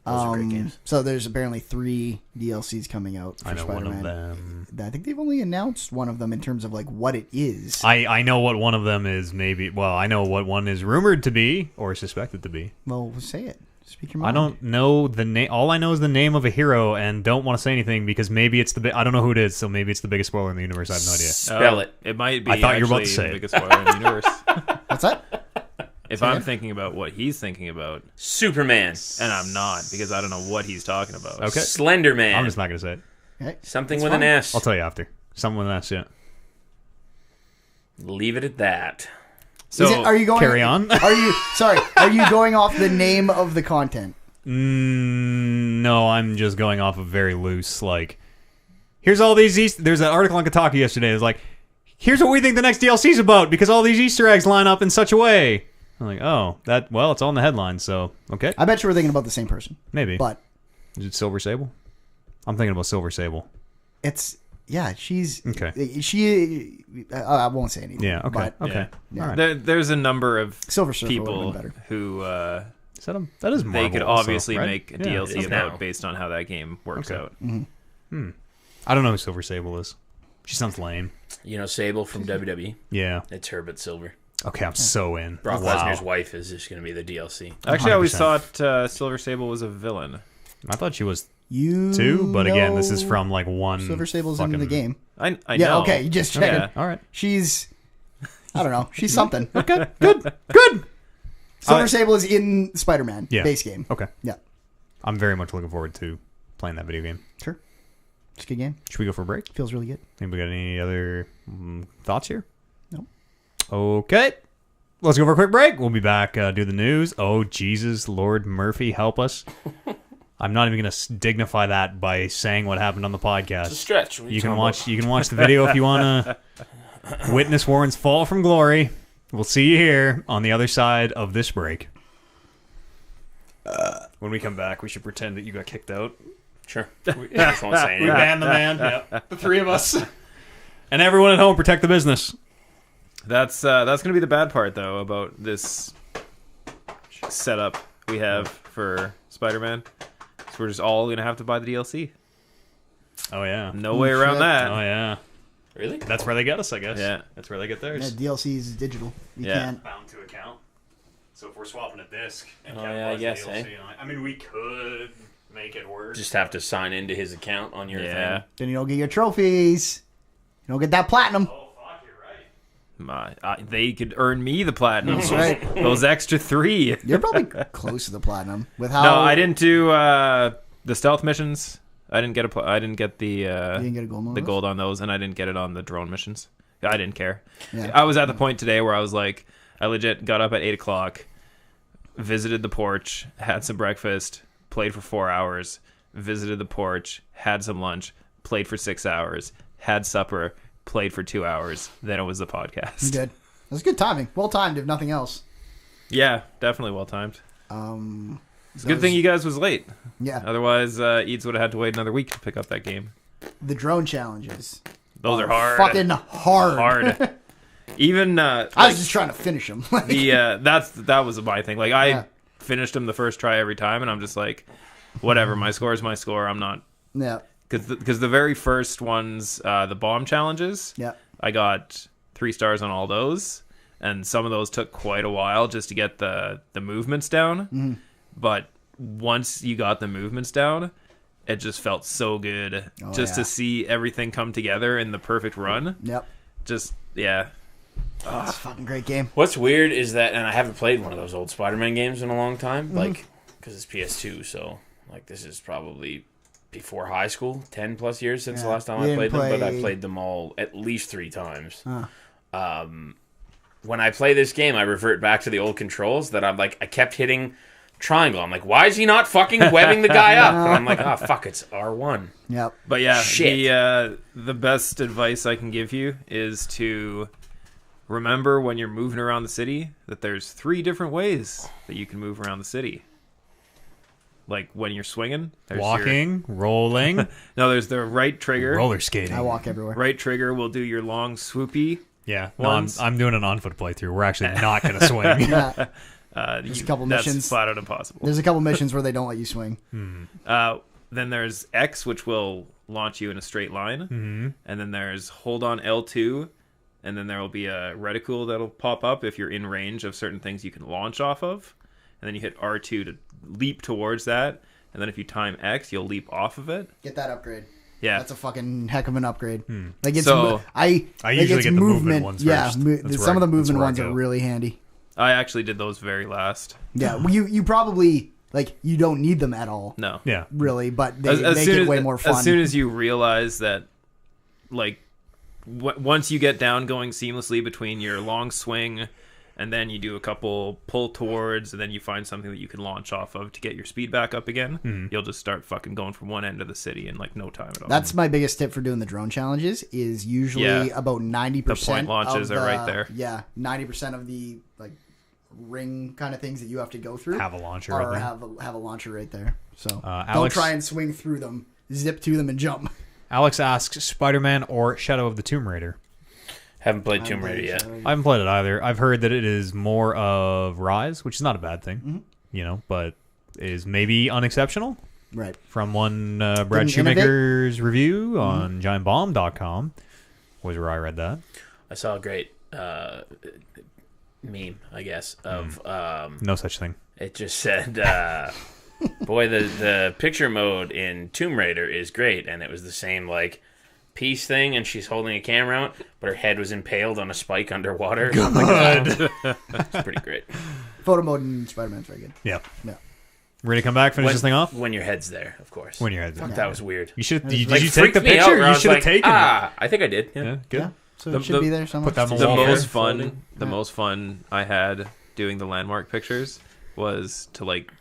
Those are great games. So there's apparently 3 DLCs coming out for I know Spider-Man. one of them. I think they've only announced one of them in terms of like what it is. I know what one of them is. Maybe. Well, I know what one is rumored to be or suspected to be. Well, say it. Speak your I mind. don't know the name. All I know is the name of a hero, and don't want to say anything because maybe it's I don't know who it is, so maybe it's the biggest spoiler in the universe. I have no idea. Spell it. It might be. I thought you were about to actually say the it. biggest spoiler in the universe. What's that? If I'm thinking about what he's thinking about, Superman. and I'm not because I don't know what he's talking about. Okay. Slender Man. I'm just not gonna say it. Okay. Something That's with fine. an S. I'll tell you after. Someone with an S, yeah. Leave it at that. So are you going? carry on. Are you sorry? Are you going off the name of the content? No, I'm just going off of very loose. Like, here's all these. There's an article on Kotaku yesterday. It's like, here's what we think the next DLC's about because all these Easter eggs line up in such a way. I'm like, oh, well, it's on the headline, so okay, I bet you we're thinking about the same person. maybe. But Is it Silver Sable? I'm thinking about Silver Sable. it's she's Okay. She I won't say anything. Yeah. Okay. But Okay. Yeah. All right. there's a number of Silver Surfer would people have been better. who That is Marvel they could also, obviously right? make a Yeah. DLC It is about now. based on how that game works Okay. out. I don't know who Silver Sable is. She sounds lame. You know Sable from WWE? Yeah. It's her, but silver. Okay, I'm so in. Brock Wow. Lesnar's wife is just going to be the DLC. Actually, I always 100%. thought Silver Sable was a villain. I thought she was You too, but again, this is know from like one. Silver Sable's in the fucking- game. I Yeah. know. Okay. You just checking. Yeah. All right. She's I don't know. She's something. Okay. Good. Good. Silver Sable is in Spider-Man Yeah. base game. Okay. Yeah. I'm very much looking forward to playing that video game. Sure. It's a good game. Should we go for a break? Feels really good. Anybody got any other thoughts here? No. Okay. Let's go for a quick break. We'll be back, do the news. Oh, Jesus, Lord Murphy, help us. I'm not even going to dignify that by saying what happened on the podcast. It's a stretch. You can watch the video if you want to witness Warren's fall from glory. We'll see you here on the other side of this break. When we come back, we should pretend that you got kicked out. Sure. Just won't say We anything. banned the man. Yep. The three of us. And everyone at home, protect the business. That's going to be the bad part, though, about this setup we have for Spider-Man. So we're just all going to have to buy the DLC. Oh, yeah. No way around shit. that. Oh, yeah. Really? That's where they get us, I guess. Yeah. That's where they get Yeah, theirs. DLC is digital. You Yeah. can't. Bound to account. So if we're swapping a disc and Oh, Kevin yeah, I buys the guess, DLC on it, I mean, we could make it work. Just have to sign into his account on your Yeah. thing. Then you don't get your trophies. You don't get that platinum. Oh, fuck, you're right. They could earn me the platinum. That's right. Those extra 3. You're probably close to the platinum with how. No, I didn't do the stealth missions. I didn't get I didn't get the You didn't get a gold on the those? gold on those, and I didn't get it on the drone missions. I didn't care. Yeah. I was at the point today where I was like, I legit got up at 8:00, visited the porch, had some breakfast, played for 4 hours, visited the porch, had some lunch, played for 6 hours, had supper, played for 2 hours. Then it was the You podcast. did. That's good timing. Well timed, if nothing else. Yeah, definitely well timed. It's Good thing you guys was late. Yeah. Otherwise, Eads would have had to wait another week to pick up that game. The drone challenges. Those are hard. Fucking hard. Hard. Even I was just trying to finish them. that was my thing. Like I Yeah. finished them the first try every time, and I'm just like, whatever. My score is my score. I'm not yeah. because the very first ones, the bomb challenges, Yeah. I got 3 stars on all those, and some of those took quite a while just to get the movements down. Mm-hmm. But once you got the movements down, it just felt so good just yeah. to see everything come together in the perfect run. Yep. Just yeah. It's a fucking great game. What's weird is that, and I haven't played one of those old Spider-Man games in a long time, like, because it's PS2, so, like, this is probably before high school, 10 plus years since the last time You I played didn't them, but I play- played them all at least 3 times. When I play this game, I revert back to the old controls that I'm like, I kept hitting triangle. I'm like, why is he not fucking webbing the guy up? And I'm like, oh, fuck, it's R1. Yep. But yeah, Shit. the best advice I can give you is to remember when you're moving around the city that there's 3 different ways that you can move around the city. Like when you're swinging, there's Walking, rolling, there's the right trigger. roller skating. I walk everywhere. Right trigger will do your long swoopy. Yeah, no, I'm, Ones. I'm doing an on-foot playthrough. We're actually not going to swing. Yeah. There's a couple that's missions. flat out impossible. There's a couple missions where they don't let you swing. Then there's X, which will launch you in a straight line. And then there's hold on L2, and then there will be a reticule that'll pop up if you're in range of certain things you can launch off of. And then you hit R2 to leap towards that. And then if you time X, you'll leap off of it. Get that upgrade. Yeah. That's a fucking heck of an upgrade. Like it's So- I usually it's get the movement ones Yeah, first. That's some of the where I- that's movement where I ones are go. really handy. I actually did those very last. Yeah, well, you probably like you don't need them at all. No. Yeah. Really, but they As make soon it as- way more fun. As soon as you realize that, like, once you get down going seamlessly between your long swing and then you do a couple pull towards and then you find something that you can launch off of to get your speed back up again, you'll just start fucking going from one end of the city in like no time at all. That's my biggest tip for doing the drone challenges is usually Yeah. about 90%. The point launches of are right there. Yeah, 90% of the like ring kind of things that you have to go through Have a launcher or right there. have a launcher right there. So don't Alex- try and swing through them. Zip to them and jump. Alex asks, Spider-Man or Shadow of the Tomb Raider? Haven't played Tomb Raider yet. I haven't played it either. I've heard that it is more of Rise, which is not a bad thing, but is maybe unexceptional. Right. From one Brad Didn't Shoemaker's review on giantbomb.com was where I read that. I saw a great meme, I guess, of No such thing. it just said, boy, the picture mode in Tomb Raider is great, and it was the same, like, peace thing, and she's holding a camera out, but her head was impaled on a spike underwater. Good. It's pretty great. Photo mode in Spider-Man's very good. Yeah. Yeah. Ready to come back? Finish this thing off? When your head's there, of course. When your head's Fuck, there. that was weird. You should. Like, Did you take the freaked me out picture? where I You was should have like, taken it. I think I did. Yeah. Yeah, good. Yeah. So it should be there somewhere. Put that on The wall. most fun I had doing the landmark pictures was to like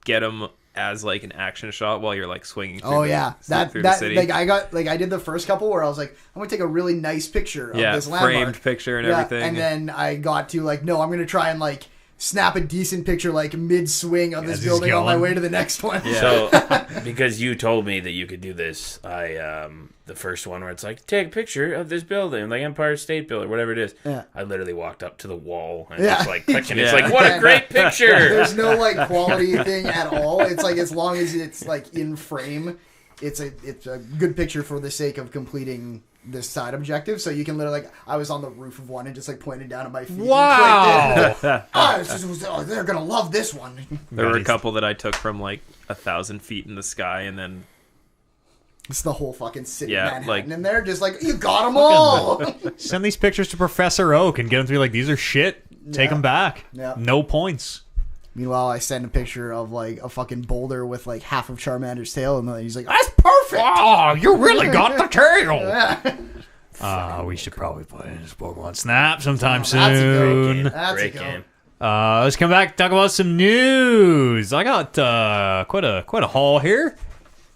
get them as like an action shot while you're like swinging through the city. Like I did the first couple where I was like, I'm gonna take a really nice picture of this landmark, framed picture and everything. And then I got to like, no, I'm gonna try and like snap a decent picture like mid swing of this building on my way to the next one. Yeah. So because you told me that you could do this, I the first one where it's like, take a picture of this building, like Empire State Building, whatever it is. Yeah. I literally walked up to the wall and just like clicked, and it's like, what a great picture. There's no like quality thing at all. It's like as long as it's like in frame, it's a good picture for the sake of completing this side objective. So you can literally like, I was on the roof of one and just like pointed down at my feet. Wow. They're gonna love this one. There were a couple that I took from like 1,000 feet in the sky, and then It's the whole fucking city Yeah, of Manhattan like- in there, just like, you got them all. Send these pictures to Professor Oak and get him to be like, these are shit. Take them back. Yeah. No points. Meanwhile, I send a picture of like a fucking boulder with like half of Charmander's tail, and then he's like, that's perfect. Oh, you really got the tail. Yeah. We should probably play this Pokemon Snap sometime That's a good soon. game. That's Great a game. Let's come back and talk about some news. I got quite a haul here.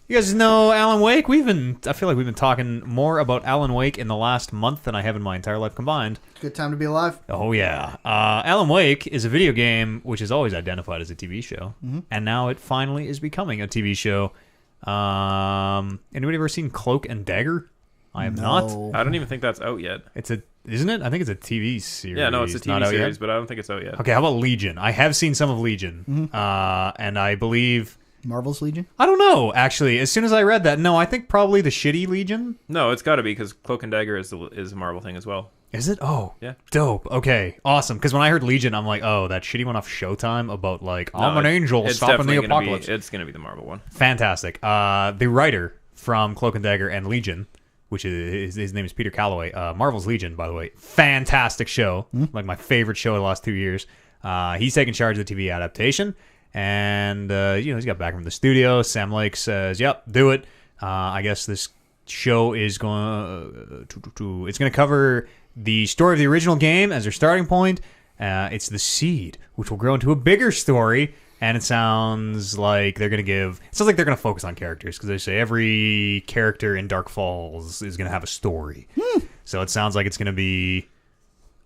You guys know Alan Wake? I feel like we've been talking more about Alan Wake in the last month than I have in my entire life combined. Good time to be alive. Oh yeah. Alan Wake is a video game which is always identified as a TV show, and now it finally is becoming a TV show. Anybody ever seen Cloak and Dagger? I have not. I don't even think that's out yet. Isn't it? I think it's a TV series. Yeah, no, it's a Not TV out yet? series, but I don't think it's out yet. Okay, how about Legion? I have seen some of Legion, and I believe... Marvel's Legion? I don't know, actually. As soon as I read that, no, I think probably the shitty Legion. No, it's got to be because Cloak and Dagger is a Marvel thing as well. Is it? Oh. Yeah. Dope. Okay, awesome. Because when I heard Legion, I'm like, oh, that shitty one off Showtime about, like, I'm an angel it's stopping the definitely gonna apocalypse. It's going to be the Marvel one. Fantastic. The writer from Cloak and Dagger and Legion, which is his name is Peter Calloway. Marvel's Legion, by the way, fantastic show, like my favorite show of the last 2 years. He's taking charge of the TV adaptation, and he's got back from the studio. Sam Lake says, "Yep, do it." I guess this show is going it's going to cover the story of the original game as their starting point. It's the seed, which will grow into a bigger story. And it sounds like they're going to focus on characters, because they say every character in Dark Falls is going to have a story. So it sounds like it's going to be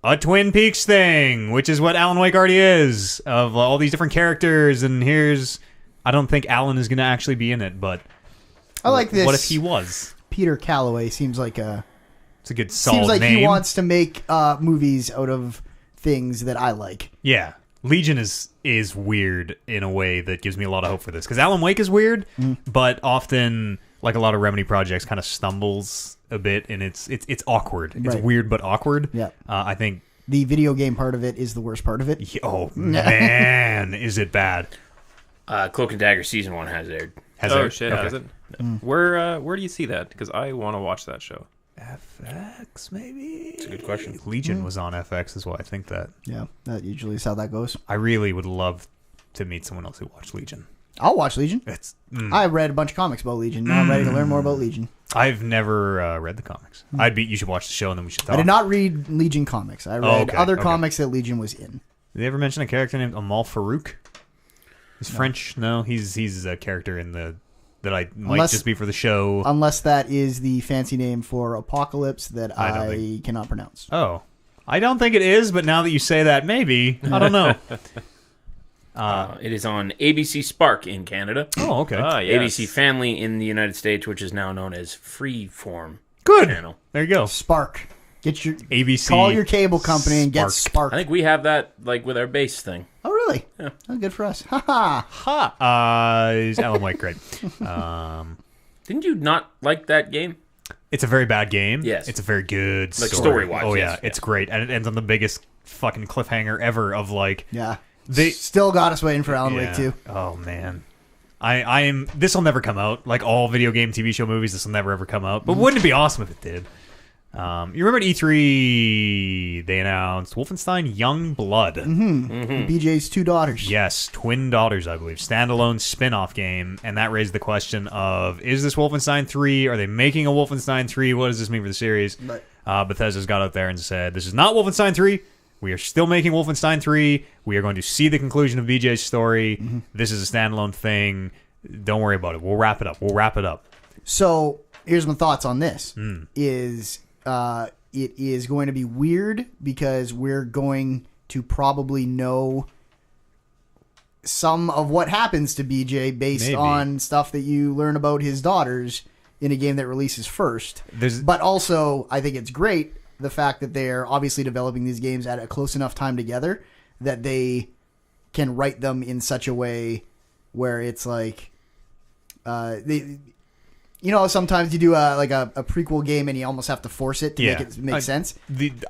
a Twin Peaks thing, which is what Alan Wake already is, of all these different characters. And I don't think Alan is going to actually be in it, but I like this. What if he was? Peter Calloway seems like It's a good solid seems like name. he wants to make movies out of things that I like. Yeah. Legion is weird in a way that gives me a lot of hope for this, because Alan Wake is weird, but often, like a lot of Remedy projects, kind of stumbles a bit, and it's awkward. It's Right. weird but awkward. Yeah. I think. The video game part of it is the worst part of it. Oh man, is it bad? Cloak and Dagger season 1 has aired. Has Oh there- shit, okay. has it? Where do you see that? Because I want to watch that show. FX maybe. It's a good question. Legion was on FX, is why I think that. Yeah, that usually is how that goes. I really would love to meet someone else who watched Legion. I'll watch Legion. It's. I read a bunch of comics about Legion. Now I'm ready to learn more about Legion. I've never read the comics. You should watch the show, and then we should talk. I did not read Legion comics. I read other okay. comics that Legion was in. Did they ever mention a character named Amal Farouk? He's French. No, he's a character in that I might just be for the show. Unless that is the fancy name for Apocalypse that I don't I cannot pronounce. Oh, I don't think it is, but now that you say that, maybe. I don't know. It is on ABC Spark in Canada. Oh, okay. Yes. ABC Family in the United States, which is now known as Freeform Good. channel. There you go. Spark. Get your ABC. call your cable company and get Spark. I think we have that like with our base thing. Oh, really? Yeah. Oh, good for us. Ha ha. Ha. Is Alan Wake great? Didn't you not like that game? It's a very bad game. Yes. It's a very good Like story. story-wise, Oh, yeah. yes, It's great. And it ends on the biggest fucking cliffhanger ever of like... Yeah. They Still got us waiting for Alan Wake 2. Oh, man. I am... This will never come out. Like all video game TV show movies, this will never ever come out. But wouldn't it be awesome if it did? You remember at E3 they announced Wolfenstein Young Blood. BJ's two daughters. Yes, twin daughters, I believe. Standalone spin-off game, and that raised the question of, is this Wolfenstein 3? Are they making a Wolfenstein 3? What does this mean for the series? Bethesda's got out there and said, this is not Wolfenstein 3. We are still making Wolfenstein 3. We are going to see the conclusion of BJ's story. This is a standalone thing. Don't worry about it. We'll wrap it up. So here's my thoughts on this. It is going to be weird because we're going to probably know some of what happens to BJ based on stuff that you learn about his daughters in a game that releases first. But also, I think it's great the fact that they're obviously developing these games at a close enough time together that they can write them in such a way where it's like sometimes you do a prequel game and you almost have to force it to make it make sense.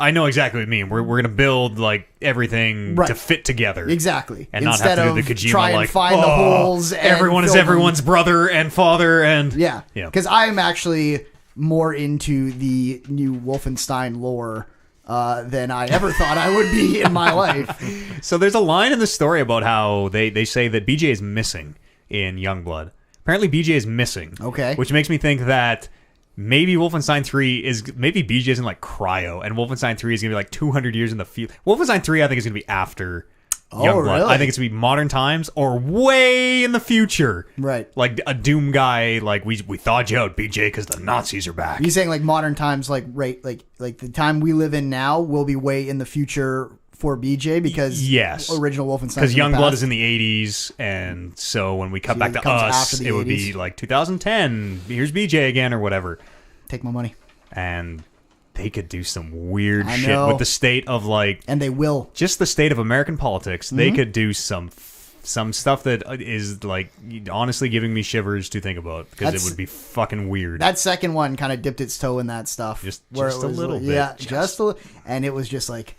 I know exactly what you mean. We're going to build like everything to fit together. Exactly. And instead not have to do the Kojima try and find the holes. And everyone is everyone's brother and father. And yeah. Because I'm actually more into the new Wolfenstein lore than I ever thought I would be in my life. So there's a line in the story about how they say that BJ is missing in Youngblood. Apparently BJ is missing. Okay. Which makes me think that maybe Wolfenstein 3 maybe BJ is in like cryo, and Wolfenstein 3 is going to be like 200 years in the future. Wolfenstein 3 I think is going to be after Youngblood. Really? I think it's going to be modern times or way in the future. Right. Like a Doom guy, like we thawed you out, BJ, because the Nazis are back. Are you saying like modern times, like the time we live in now will be way in the future for BJ because original Wolfenstein, because Youngblood is in the 80s, and so when we cut back to us, it would be like 2010. Here's BJ again or whatever. Take my money. And they could do some weird shit with the state of like, and they will just the state of American politics. They could do some stuff that is like honestly giving me shivers to think about because it would be fucking weird. That second one kind of dipped its toe in that stuff, just a little bit. Yeah, just a little, and it was just like,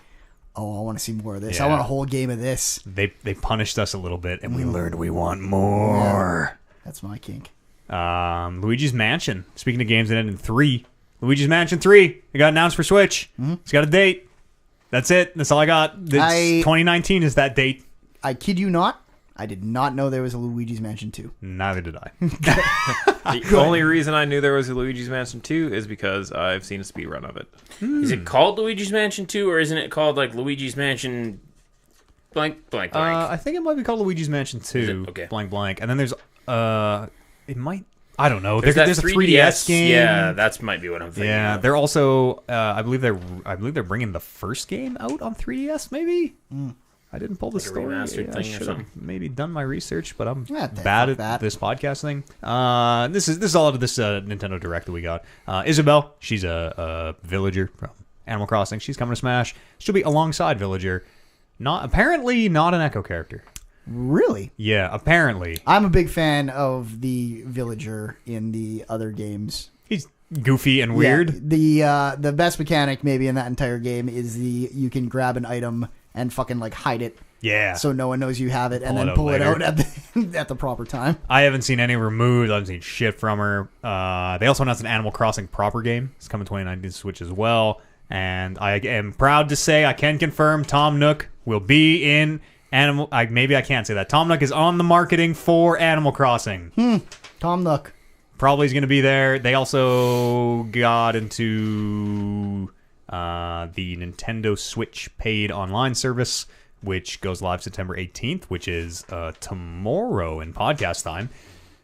oh, I want to see more of this. I want a whole game of this. They punished us a little bit, and we learned we want more. Yeah, that's my kink. Luigi's Mansion. Speaking of games that end in 3, Luigi's Mansion 3. It got announced for Switch. It's got a date. That's it. That's all I got. 2019 is that date. I kid you not. I did not know there was a Luigi's Mansion 2. Neither did I. The only reason I knew there was a Luigi's Mansion 2 is because I've seen a speedrun of it. Is it called Luigi's Mansion 2, or isn't it called like Luigi's Mansion blank blank blank? I think it might be called Luigi's Mansion 2 okay. blank blank. And then there's it might, I don't know. There's a 3DS game. Yeah, that might be what I'm thinking. Yeah, of. they're also I believe they're bringing the first game out on 3DS maybe. I didn't pull the story. A remastered I thing or should something. have maybe done my research, but I'm bad at that. this podcast thing. This is all out of this Nintendo Direct that we got. Isabelle, she's a villager from Animal Crossing. She's coming to Smash. She'll be alongside Villager. Apparently not an Echo character. Really? Yeah, apparently. I'm a big fan of the villager in the other games. He's goofy and weird. Yeah, the best mechanic maybe in that entire game is you can grab an item and fucking like hide it. Yeah. So no one knows you have it, and then pull it out at the proper time. I haven't seen any removed. I haven't seen shit from her. They also announced an Animal Crossing proper game. It's coming 2019 Switch as well. And I am proud to say I can confirm Tom Nook will be in Animal. Maybe I can't say that. Tom Nook is on the marketing for Animal Crossing. Tom Nook. Probably is going to be there. They also got into the Nintendo Switch paid online service, which goes live September 18th, which is tomorrow in podcast time.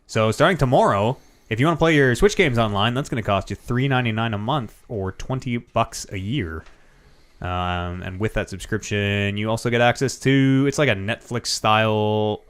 So starting tomorrow, if you want to play your Switch games online, that's going to cost you $3.99 a month or $20 a year. And with that subscription, you also get access to, it's like a Netflix style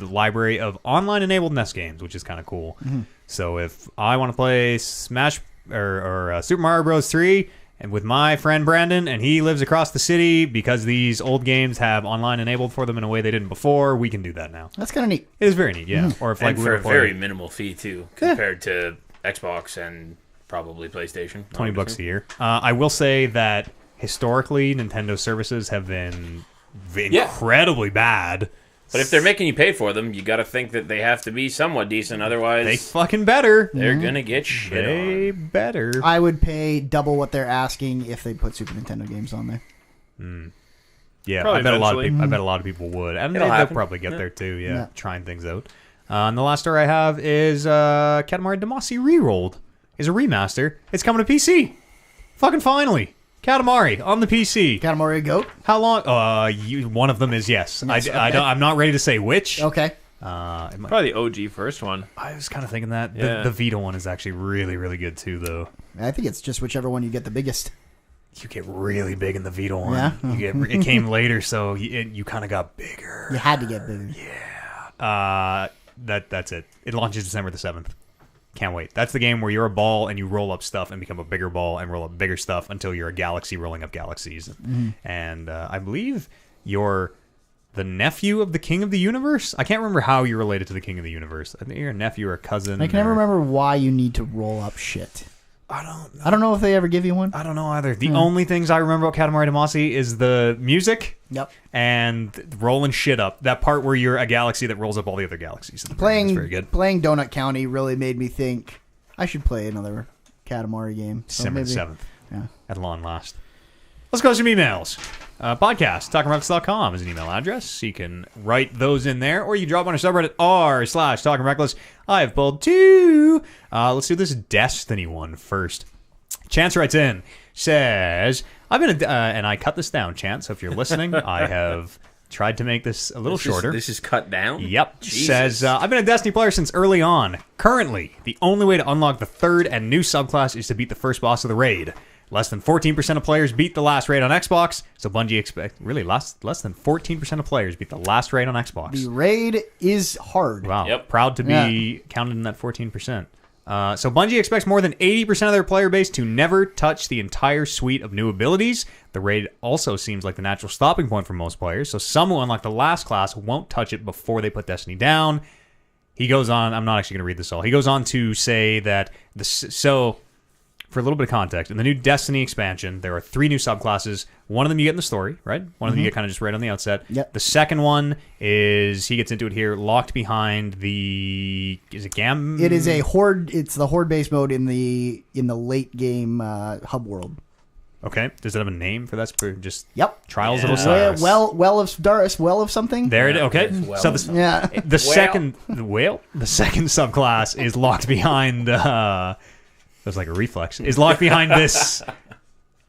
library of online enabled NES games, which is kind of cool. So if I want to play Smash or Super Mario Bros. 3 and with my friend Brandon, and he lives across the city, because these old games have online enabled for them in a way they didn't before, we can do that now. That's kind of neat. It is very neat, yeah. Or if and we for were a very minimal fee too, compared to Xbox and probably PlayStation. $20 a year. I will say that historically, Nintendo services have been incredibly bad But if they're making you pay for them, you got to think that they have to be somewhat decent. Otherwise, They fucking better. they're gonna get shit They on. better. I would pay double what they're asking if they put Super Nintendo games on there. Yeah, Probably I bet eventually. I bet a lot of people would, and It'll they'll happen. probably get there too. Yeah, Yeah. trying things out. And the last story I have is Katamari Damacy Rerolled is a remaster. It's coming to PC. Fucking finally, Katamari on the PC. Katamari Goat? How long? One of them is yes. Yes, I don't. I'm not ready to say which. Okay. It might- Probably the OG first one. I was kind of thinking that Yeah. the Vita one is actually really, really good too, though. I think it's just whichever one you get the biggest. You get really big in the Vita one. Yeah? You get, it came later, so you kind of got bigger. You had to get bigger. That's it. It launches December the 7th. Can't wait. That's the game where you're a ball and you roll up stuff and become a bigger ball and roll up bigger stuff until you're a galaxy rolling up galaxies. And I believe you're the nephew of the King of the Universe. I can't remember how you're related to the King of the Universe. I think you're a nephew or a cousin. I can never or- remember why you need to roll up shit. I don't know. I don't know if they ever give you one. I don't know either. The only things I remember about Katamari Damacy is the music Yep. and rolling shit up. That part where you're a galaxy that rolls up all the other galaxies. It's very good. Playing Donut County really made me think I should play another Katamari game. So December maybe- 7th. Yeah. At long last. Let's go to some emails. Podcast, talkingreckless.com is an email address. You can write those in there, or you drop on our subreddit r/talkingreckless. I've pulled two. Let's do this Destiny one first. Chance writes in, says, I've been, and I cut this down, Chance, so if you're listening, I have tried to make this a little shorter. This is cut down? Yep. Jesus. Says, I've been a Destiny player since early on. Currently, the only way to unlock the third and new subclass is to beat the first boss of the raid. Less than 14% of players beat the last raid on Xbox, so Bungie expect really less than 14% of players beat the last raid on Xbox. The raid is hard. Wow. Yep. Proud to be counted in that 14%. So Bungie expects more than 80% of their player base to never touch the entire suite of new abilities. The raid also seems like the natural stopping point for most players, so some who unlock the last class won't touch it before they put Destiny down. He goes on, I'm not actually going to read this all. He goes on to say that, for a little bit of context, in the new Destiny expansion, there are 3 new subclasses. One of them you get in the story, right? One of them you get kind of just right on the outset. Yep. The second one is, he gets into it here, locked behind the... Is it Gam? It is a horde. It's the horde-based mode in the late game hub world. Okay. Does it have a name for that? For just Yep. Trials of Yeah. Osiris. Well of Darius, well of something. There it is. Okay. Well. So the Yeah. second subclass is locked behind... That was like a reflex. Is locked behind this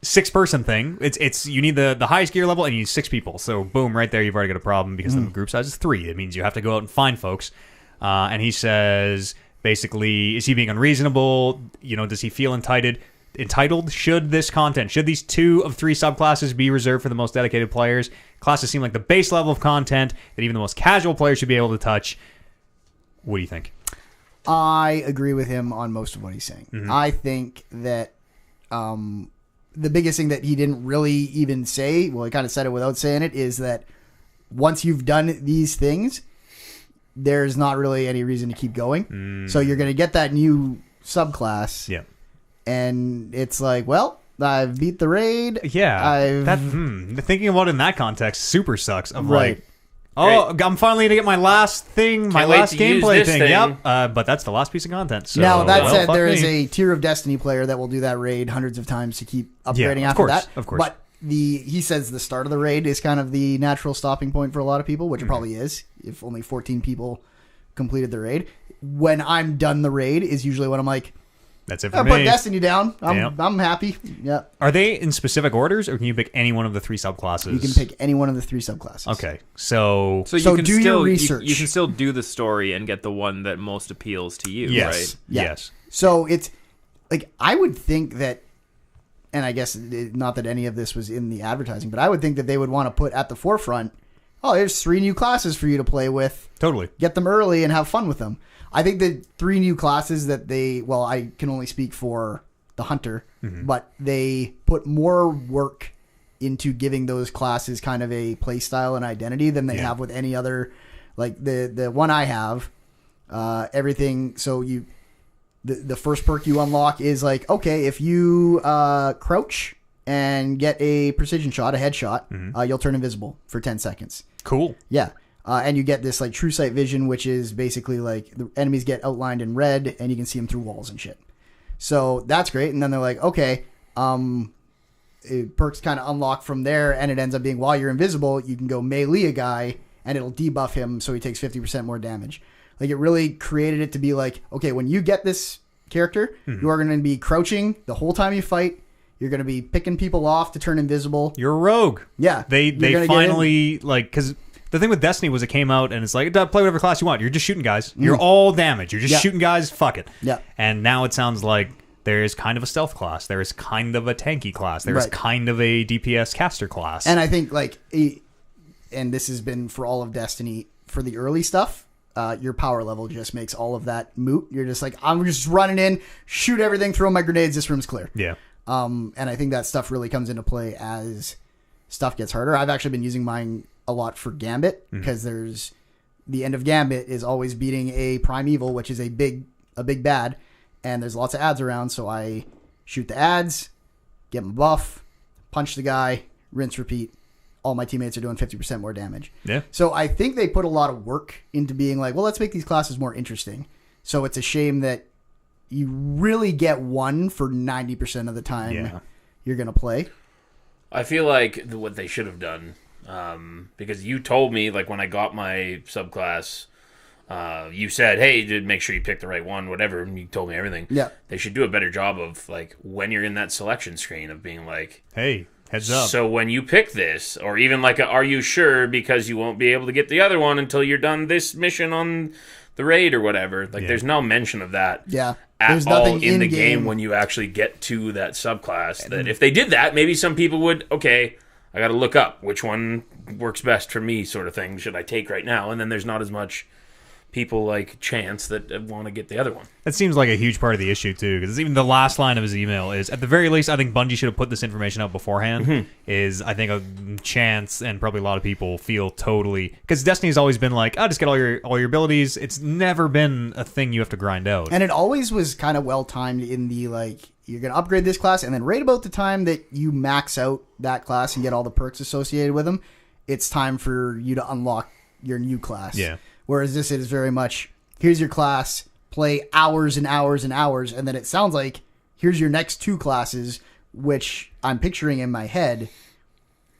6-person thing. It's you need the highest gear level and you need 6 people. So boom, right there, you've already got a problem because the group size is 3. It means you have to go out and find folks. And he says, basically, is he being unreasonable? You know, does he feel entitled? Should these 2 of 3 subclasses be reserved for the most dedicated players? Classes seem like the base level of content that even the most casual players should be able to touch. What do you think? I agree with him on most of what he's saying. I think that the biggest thing that he didn't really even say, well, he kind of said it without saying it, is that once you've done these things, there's not really any reason to keep going. So you're going to get that new subclass, Yeah. and it's like, well, I've beat the raid. Yeah, thinking about it in that context super sucks. Of Right. like, oh, I'm finally gonna get my last thing, my Can't wait last to use gameplay this thing. thing. Yep, but that's the last piece of content. So, Now, that well, said, fuck there is me. a tier of Destiny player that will do that raid hundreds of times to keep upgrading of after course, that. of course. But he says the start of the raid is kind of the natural stopping point for a lot of people, which it probably is, if only 14 people completed the raid. When I'm done the raid is usually when I'm like, That's it for I me. put Destiny down. Yep. I'm happy. Yeah. Are they in specific orders, or can you pick any one of the 3 subclasses? You can pick any one of the 3 subclasses. Okay, so So you So can do your still research. You can still do the story and get the one that most appeals to you, yes, right? Yeah. yes, So it's like, I would think that, and I guess not that any of this was in the advertising, but I would think that they would want to put at the forefront, oh, there's 3 new classes for you to play with. totally. Get them early and have fun with them. I think the 3 new classes that I can only speak for the Hunter, but they put more work into giving those classes kind of a play style and identity than they have with any other, like the one I have, everything. So the first perk you unlock is like, okay, if you crouch and get a precision shot, a headshot, you'll turn invisible for 10 seconds. Cool. Yeah. And you get this like true sight vision, which is basically like the enemies get outlined in red and you can see them through walls and shit. So that's great. And then they're like, okay, perks kind of unlock from there, and it ends up being while you're invisible, you can go melee a guy and it'll debuff him so he takes 50% more damage. Like, it really created it to be like, okay, when you get this character, you are going to be crouching the whole time you fight. You're going to be picking people off to turn invisible. You're a rogue. Yeah. They finally, like, because the thing with Destiny was it came out and it's like, play whatever class you want. You're just shooting guys. You're all damage. You're just shooting guys. Fuck it. Yeah. And now it sounds like there is kind of a stealth class. There is kind of a tanky class. There is kind of a DPS caster class. And I think, like, and this has been for all of Destiny, for the early stuff, your power level just makes all of that moot. You're just like, I'm just running in, shoot everything, throw my grenades, this room's clear. Yeah. And I think that stuff really comes into play as stuff gets harder. I've actually been using mine a lot for Gambit, because there's the end of Gambit is always beating a primeval, which is a big bad, and there's lots of ads around, so I shoot the ads, get my buff, punch the guy, rinse, repeat. All my teammates are doing 50% more damage. Yeah. So I think they put a lot of work into being like, well, let's make these classes more interesting. So it's a shame that you really get one for 90% of the time you're going to play. I feel like what they should have done, because you told me, like, when I got my subclass, you said, hey, make sure you pick the right one, whatever, and you told me everything. Yeah. They should do a better job of, like, when you're in that selection screen of being like, hey, heads up. So when you pick this, or even like, are you sure, because you won't be able to get the other one until you're done this mission on the raid or whatever. Like, there's no mention of that. Yeah. There's nothing in the game when you actually get to that subclass. That if they did that, maybe some people would, okay, I got to look up which one works best for me, sort of thing. Should I take right now? And then there's not as much people like Chance that want to get the other one. That seems like a huge part of the issue too, because even the last line of his email is, at the very least, I think Bungie should have put this information out beforehand. Is I think a Chance and probably a lot of people feel totally, because Destiny's always been like, oh, just get all your abilities. It's never been a thing you have to grind out, and it always was kind of well timed in the, like, you're gonna upgrade this class, and then right about the time that you max out that class and get all the perks associated with them, it's time for you to unlock your new class. Yeah. Whereas this is very much, here's your class, play hours and hours and hours, and then it sounds like, here's your next two classes, which I'm picturing in my head.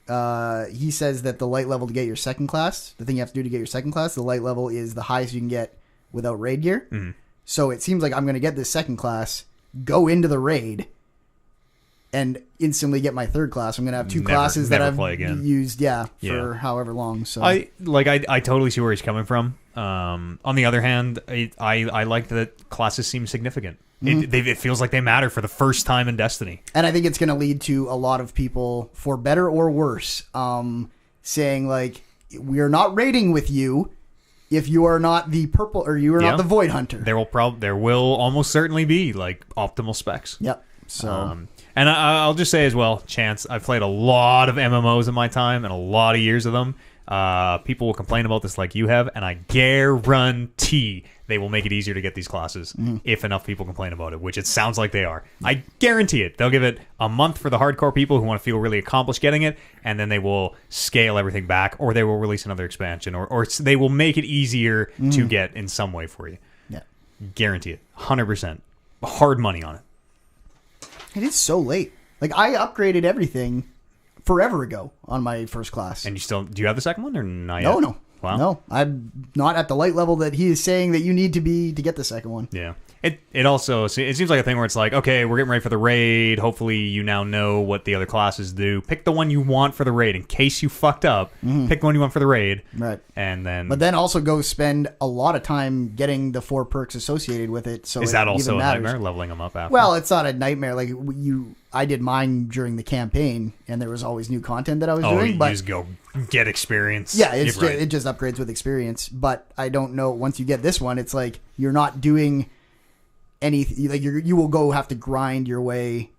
He says that the light level to get your second class, the thing you have to do to get your second class, the light level is the highest you can get without raid gear. So it seems like I'm going to get this second class, go into the raid, and instantly get my third class. I'm going to have two classes that I've used, for however long. So I totally see where he's coming from. On the other hand, I like that classes seem significant. It feels like they matter for the first time in Destiny. And I think it's going to lead to a lot of people, for better or worse, saying, like, we are not raiding with you if you are not the purple, or you are not the Void Hunter. There will almost certainly be, like, optimal specs. Yep. So... and I'll just say as well, Chance, I've played a lot of MMOs in my time, and a lot of years of them. People will complain about this like you have, and I guarantee they will make it easier to get these classes if enough people complain about it, which it sounds like they are. I guarantee it. They'll give it a month for the hardcore people who want to feel really accomplished getting it, and then they will scale everything back, or they will release another expansion, or they will make it easier to get in some way for you. Yeah. Guarantee it. 100%. Hard money on it. It is so late. Like, I upgraded everything forever ago on my first class. And do you have the second one or not yet? No. Wow. No, I'm not at the light level that he is saying that you need to be to get the second one. Yeah. It also, it seems like a thing where it's like, okay, we're getting ready for the raid. Hopefully you now know what the other classes do. Pick the one you want for the raid. In case you fucked up, pick the one you want for the raid. Right. And then... But then also go spend a lot of time getting the 4 perks associated with it. So is that also a nightmare, leveling them up after? Well, it's not a nightmare. Like, I did mine during the campaign, and there was always new content that I was doing. But you just go get experience. Yeah, it just upgrades with experience. But I don't know, once you get this one, it's like you're not doing... anything, like, you will go have to grind your way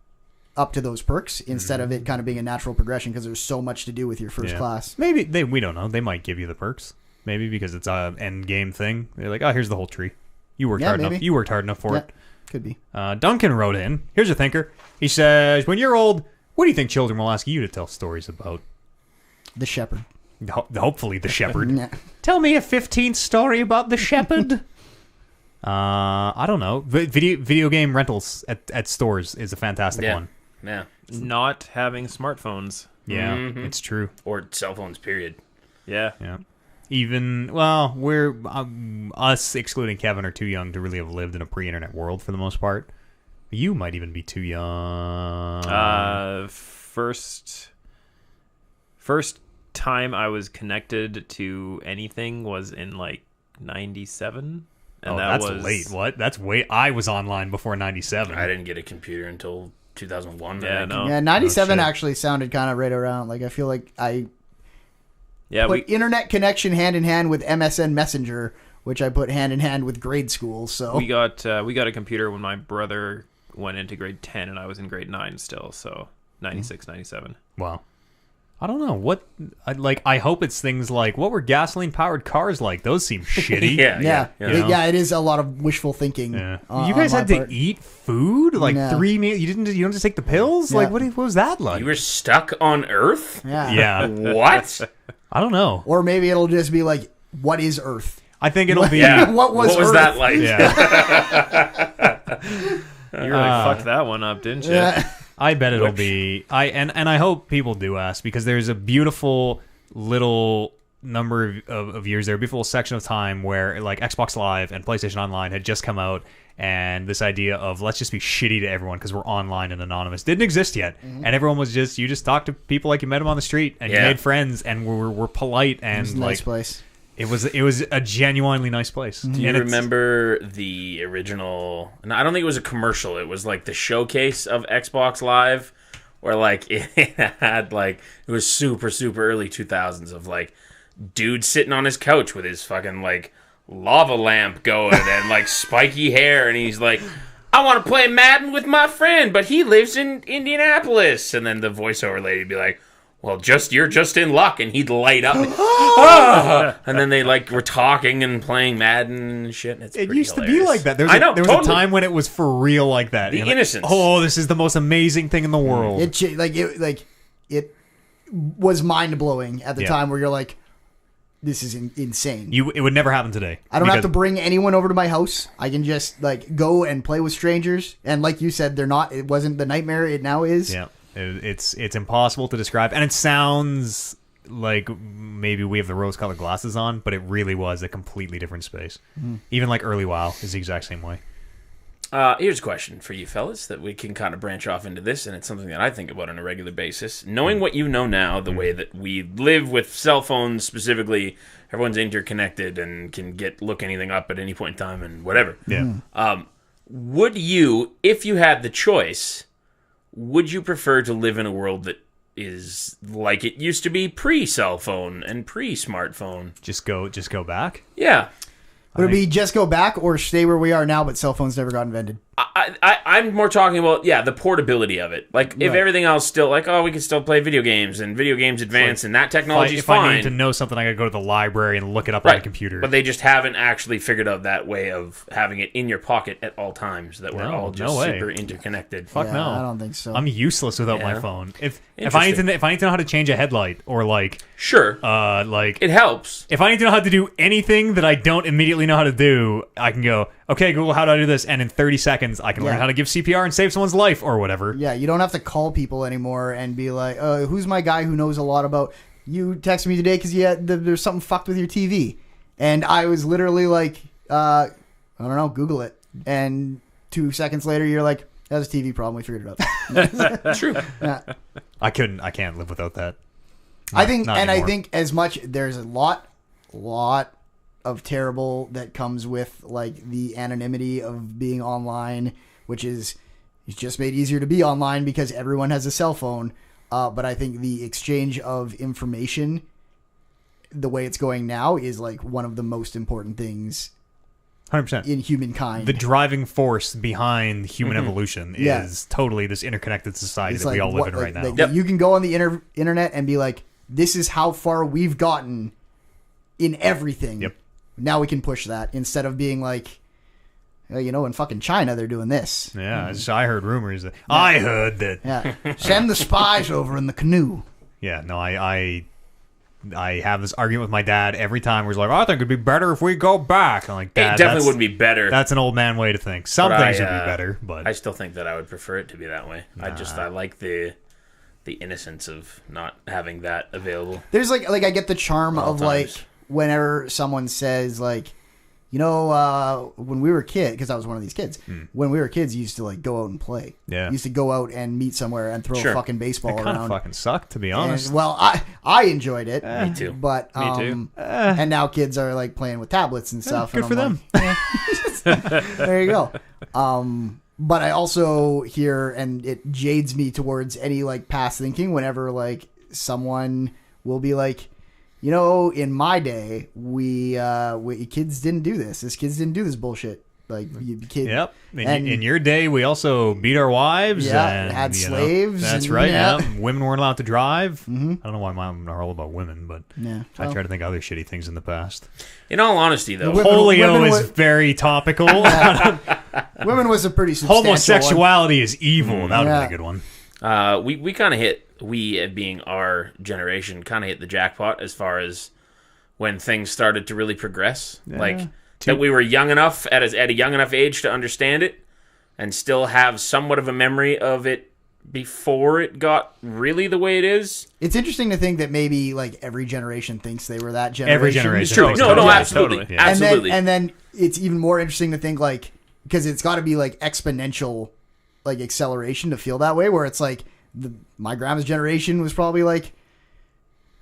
up to those perks instead of it kind of being a natural progression, because there's so much to do with your first class. Maybe we don't know. They might give you the perks. Maybe because it's a end game thing. They're like, oh, here's the whole tree. You worked hard enough. You worked hard enough for it. Could be. Duncan wrote in. Here's a thinker. He says, when you're old, what do you think children will ask you to tell stories about? The shepherd. Hopefully the shepherd. Yeah. Tell me a 15th story about the shepherd. I don't know. Video game rentals at stores is a fantastic one. Yeah. Not having smartphones. Yeah, it's true. Or cell phones, period. Yeah. Yeah. Even, well, we're, us, excluding Kevin, are too young to really have lived in a pre-internet world for the most part. You might even be too young. First time I was connected to anything was in like 97. And that's late. What? That's way. I was online before 97. I didn't get a computer until 2001. Yeah, no. Yeah, 97 shit. actually sounded kind of right around. Like, I feel like I Yeah, put internet connection hand in hand with MSN Messenger, which I put hand in hand with grade school. So we got a computer when my brother went into grade 10 and I was in grade 9 still. So 96, 97. Wow. I don't know what. I hope it's things like what were gasoline-powered cars like. Those seem shitty. yeah, You know? it is a lot of wishful thinking. Yeah. On, You guys on had my to part. eat food like No. 3 meals. You don't just take the pills. Yeah. Like what was that like? You were stuck on Earth? Yeah. Yeah. What? I don't know. Or maybe it'll just be like, what is Earth? I think it'll be. Yeah. What was Earth? that like? Yeah. You really fucked that one up, didn't you? Yeah. I bet it'll be. And I hope people do ask because there's a beautiful little number of years there, a beautiful section of time where like Xbox Live and PlayStation Online had just come out, and this idea of let's just be shitty to everyone because we're online and anonymous didn't exist yet, and everyone was just you just talked to people like you met them on the street and you made friends and were polite and It's a like nice place. it was a genuinely nice place. Do you remember the original? And I don't think it was a commercial. It was like the showcase of Xbox Live, where like it had like it was super early 2000s of like dude sitting on his couch with his fucking like lava lamp going and like spiky hair, and he's like, I want to play Madden with my friend, but he lives in Indianapolis. And then the voiceover lady would be like, well, you're just in luck, and he'd light up. And then they like were talking and playing Madden and shit. And It used to be like that. There was a totally. time when it was for real like that. The You're like, innocence. oh, this is the most amazing thing in the world. It was mind blowing at the Yeah. time where you're like, this is insane. It would never happen today. I don't have because- to bring anyone over to my house. I can just like go and play with strangers. And like you said, it wasn't the nightmare it now is. Yeah, it's impossible to describe, and it sounds like maybe we have the rose-colored glasses on, but it really was a completely different space. Even like early WoW is the exact same way. Here's a question for you fellas that we can kind of branch off into this, and it's something that I think about on a regular basis. Knowing what you know now, the way that we live with cell phones specifically, everyone's interconnected and can look anything up at any point in time and whatever. Yeah. Would you, if you had the choice, would you prefer to live in a world that is like it used to be pre-cell phone and pre-smartphone? Just go back. Yeah. Would it be just go back or stay where we are now, but cell phones never got invented? I'm more talking about, the portability of it. Like, if Right. everything else still, like, we can still play video games, and video games advance, and that technology's If fine. I need to know something, I gotta go to the library and look it up on the computer. But they just haven't actually figured out that way of having it in your pocket at all times, that we're all just way. super interconnected. Fuck Yeah, no. I don't think so. I'm useless without my Yeah. phone. If I need to know how to change a headlight or like Sure. like It helps. if I need to know how to do anything that I don't immediately know how to do, I can go, okay, Google, how do I do this? And in 30 seconds, I can learn Yeah. how to give CPR and save someone's life or whatever. Yeah, you don't have to call people anymore and be like, who's my guy who knows a lot about... You texted me today because there's something fucked with your TV. And I was literally like, I don't know, Google it. And 2 seconds later, you're like, that's a TV problem. We figured it out. True. Yeah. I can't live without that. I think anymore. as much there's a lot of terrible that comes with like the anonymity of being online, which is it's just made easier to be online because everyone has a cell phone. But I think the exchange of information, the way it's going now, is like one of the most important things 100%. in humankind. The driving force behind human evolution Yeah. is totally this interconnected society It's that we like all live what- in right now. like, you can go on the internet and be like, this is how far we've gotten in everything. Yep. Now we can push that instead of being like, in fucking China, they're doing this. Yeah, I heard rumors that I heard that. Yeah. Send the spies over in the canoe. Yeah, no, I I have this argument with my dad every time where he's like, I think it'd be better if we go back. I'm like, Dad, It definitely would be better. That's an old man way to think. Some things would be better, but I still think that I would prefer it to be that way. I like the innocence of not having that available. There's like I get the charm of times. like whenever someone says like, you know, when we were kids, because I was one of these kids. When we were kids, you used to like go out and play. Yeah. You used to go out and meet somewhere and throw a fucking baseball it kind around. of fucking sucked, to be honest. And, well, I enjoyed it. Me too. But Me too. And now kids are like playing with tablets and stuff. Good and for them. There you go. But I also hear, and it jades me towards any like past thinking whenever like someone will be like, you know, in my day, we kids didn't do this. Kids didn't do this bullshit. Like, kids. Yep. In your day, we also beat our wives. Yeah, and, had you know, slaves. that's and, right. Yeah. Yeah. Women weren't allowed to drive. Mm-hmm. I don't know why mine are all about women, but Yeah, I try to think of other shitty things in the past. In all honesty, though, Polio women is very topical. Women was a pretty substantial Homosexuality is evil. That would Yeah. be a good one. we kind of being our generation, kind of hit the jackpot as far as when things started to really progress. Like, that we were young enough, at a young enough age to understand it and still have somewhat of a memory of it before it got really the way it is. It's interesting to think that maybe like every generation thinks they were that generation. Every generation. True. thinks No, that. no, Yeah, absolutely. totally. Yeah. Absolutely. And then it's even more interesting to think like, because it's got to be like exponential like acceleration to feel that way, where it's like my grandma's generation was probably like,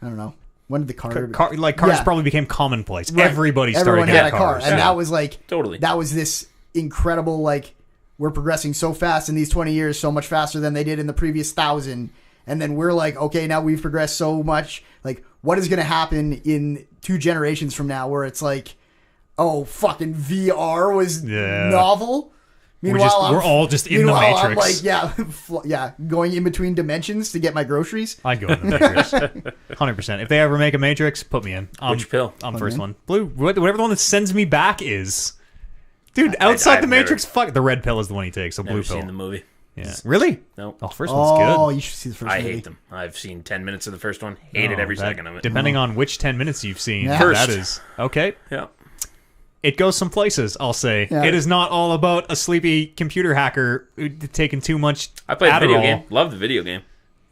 I don't know, when did the car cars probably became commonplace. Right. Everybody Everyone started had getting a car, cars. and that was like Totally. that was this incredible like, we're progressing so fast in these 20 years, so much faster than they did in the previous 1,000. And then we're like, okay, now we've progressed so much. Like, what is going to happen in 2 generations from now where it's like, oh, fucking VR was novel? Meanwhile, we're all just in the Matrix. I'm like, going in between dimensions to get my groceries. I'd go in the Matrix. 100%. If they ever make a Matrix, put me in. Which pill? I'm first one. Blue, whatever the one that sends me back is. Dude, outside I've the Matrix, fuck. The red pill is the one he takes, so blue Never pill. seen the movie. Yeah. Really? No. Oh, first one's good. Oh, you should see the first I movie. hate them. I've seen 10 minutes of the first one. Hated every second of it. Depending on which 10 minutes you've seen, Yeah. First. that is. Okay. Yeah. It goes some places, I'll say. Yeah. It is not all about a sleepy computer hacker taking too much I played the video Adderall. game. Love the video game.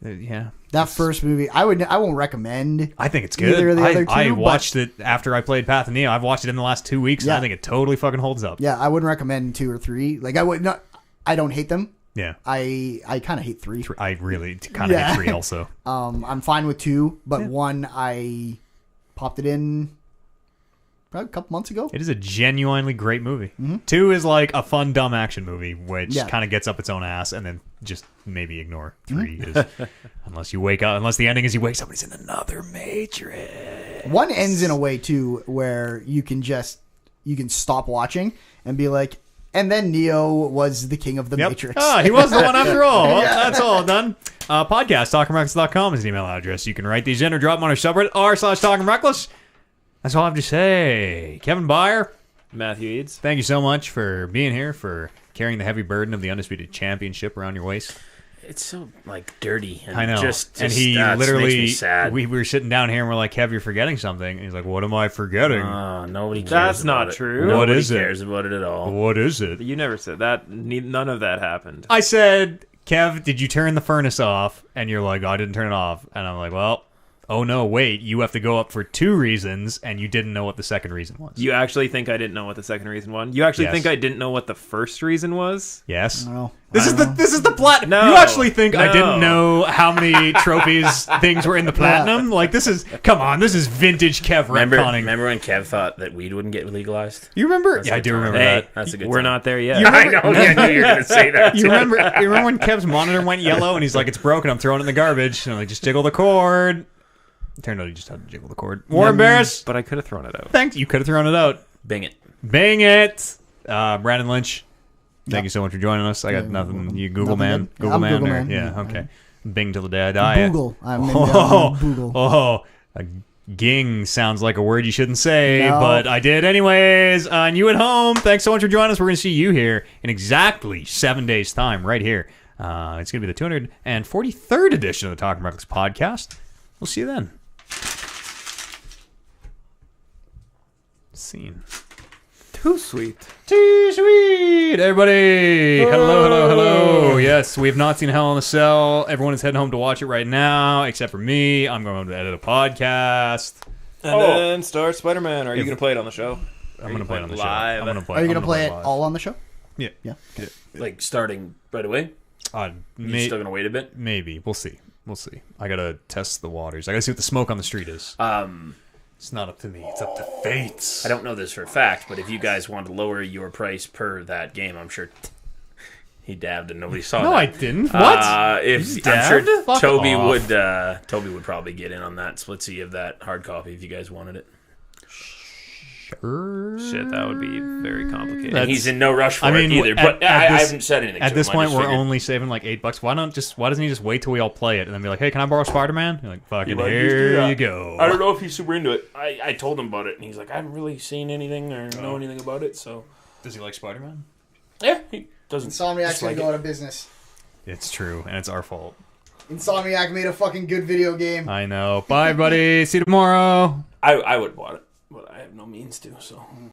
Yeah. That first movie, I won't recommend. I think it's good. Either of the other two, I but- watched it after I played Path of Neo. I've watched it in the last 2 weeks, and Yeah. I think it totally fucking holds up. Yeah, I wouldn't recommend 2 or 3. Like, I would not. I don't hate them. Yeah. I kind of hate 3. I really kind of hate 3 also. I'm fine with 2, but 1 I popped it in probably a couple months ago. It is a genuinely great movie. 2 is like a fun, dumb action movie, which kind of gets up its own ass, and then just maybe ignore 3 is unless you wake up. Unless the ending is he wakes up and he's in another Matrix. 1 ends in a way too where you can stop watching and be like, and then Neo was the king of the Matrix. Ah, he was the one after all. Well, that's all done. Podcast, talkingreckless.com is the email address. You can write these in or drop them on our subreddit r/talkingreckless. That's all I have to say. Kevin Byer, Matthew Eads. thank you so much for being here, for carrying the heavy burden of the Undisputed Championship around your waist. It's so, like, dirty. And I know. Just and he makes literally, me sad. we were sitting down here and we're like, Kev, you're forgetting something. And he's like, what am I forgetting? Nobody cares That's about not it. true. Nobody What is it? cares about it at all. What is it? You never said that. None of that happened. I said, Kev, did you turn the furnace off? And you're like, oh, I didn't turn it off. And I'm like, well, oh no, wait, you have to go up for 2 reasons, and you didn't know what the second reason was. You actually think I didn't know what the second reason was? You actually Yes. think I didn't know what the first reason was? Yes. I don't know. This is the platinum. No. You actually think I No. didn't know how many trophies things were in the platinum? Like, this is, come on, this is vintage Kev retconning. Remember when Kev thought that weed wouldn't get legalized? You remember? That's Yeah, I a good do time. remember Hey, that. That's a good we're time. not there yet. You I know. Yeah, I knew you were going to say that. You remember when Kev's monitor went yellow and he's like, it's broken, I'm throwing it in the garbage. And I'm like, just jiggle the cord. It turned out he just had to jiggle the cord. Warren Barris, But I could have thrown it out. thanks. You could have thrown it out. Bing it. Bang it. Brandon Lynch, thank you so much for joining us. I got nothing. You Google Nothing man? good. Google I'm man? Google or- man. Yeah, okay. Bing till the day I die. Google. I'm in Oh, Google. oh, a ging sounds like a word you shouldn't say, No. but I did anyways. And you at home, thanks so much for joining us. We're going to see you here in exactly 7 days' time, right here. It's going to be the 243rd edition of the Talking Reckless podcast. We'll see you then. Scene. Too sweet. Too sweet, everybody. Hello. Yes, we have not seen Hell in a Cell. Everyone is heading home to watch it right now, except for me. I'm going to edit a podcast. And then start Spider-Man. Are you going to play it on the show? I'm going to play it on the show. live? I'm gonna play, Are you I'm going to play it live. all on the show? Yeah. Yeah. Like starting right away? You still gonna wait a bit? Maybe. We'll see. I gotta test the waters. I gotta see what the smoke on the street is. It's not up to me. It's up to fates. I don't know this for a fact, but if you guys want to lower your price per that game, I'm sure he dabbed and nobody saw that. No, I didn't. What? I'm dabbed? sure Fuck Toby off. would probably get in on that splitsy of that hard copy if you guys wanted it. Shit, that would be very complicated. And he's in no rush for it either. But I haven't said anything. At to this him. point, I just we're figured. only saving like $8. Why doesn't he just wait till we all play it and then be like, "Hey, can I borrow Spider-Man?" You're like, "Fucking might just do here that. you go." I don't know if he's super into it. I told him about it, and he's like, I haven't really seen anything or know anything about it. So Does he like Spider-Man? yeah, he doesn't. Insomniac's dislike going to go it. out of business. It's true, and it's our fault. Insomniac made a fucking good video game. I know. Bye, buddy. See you tomorrow. I would bought it, but I have no means to. So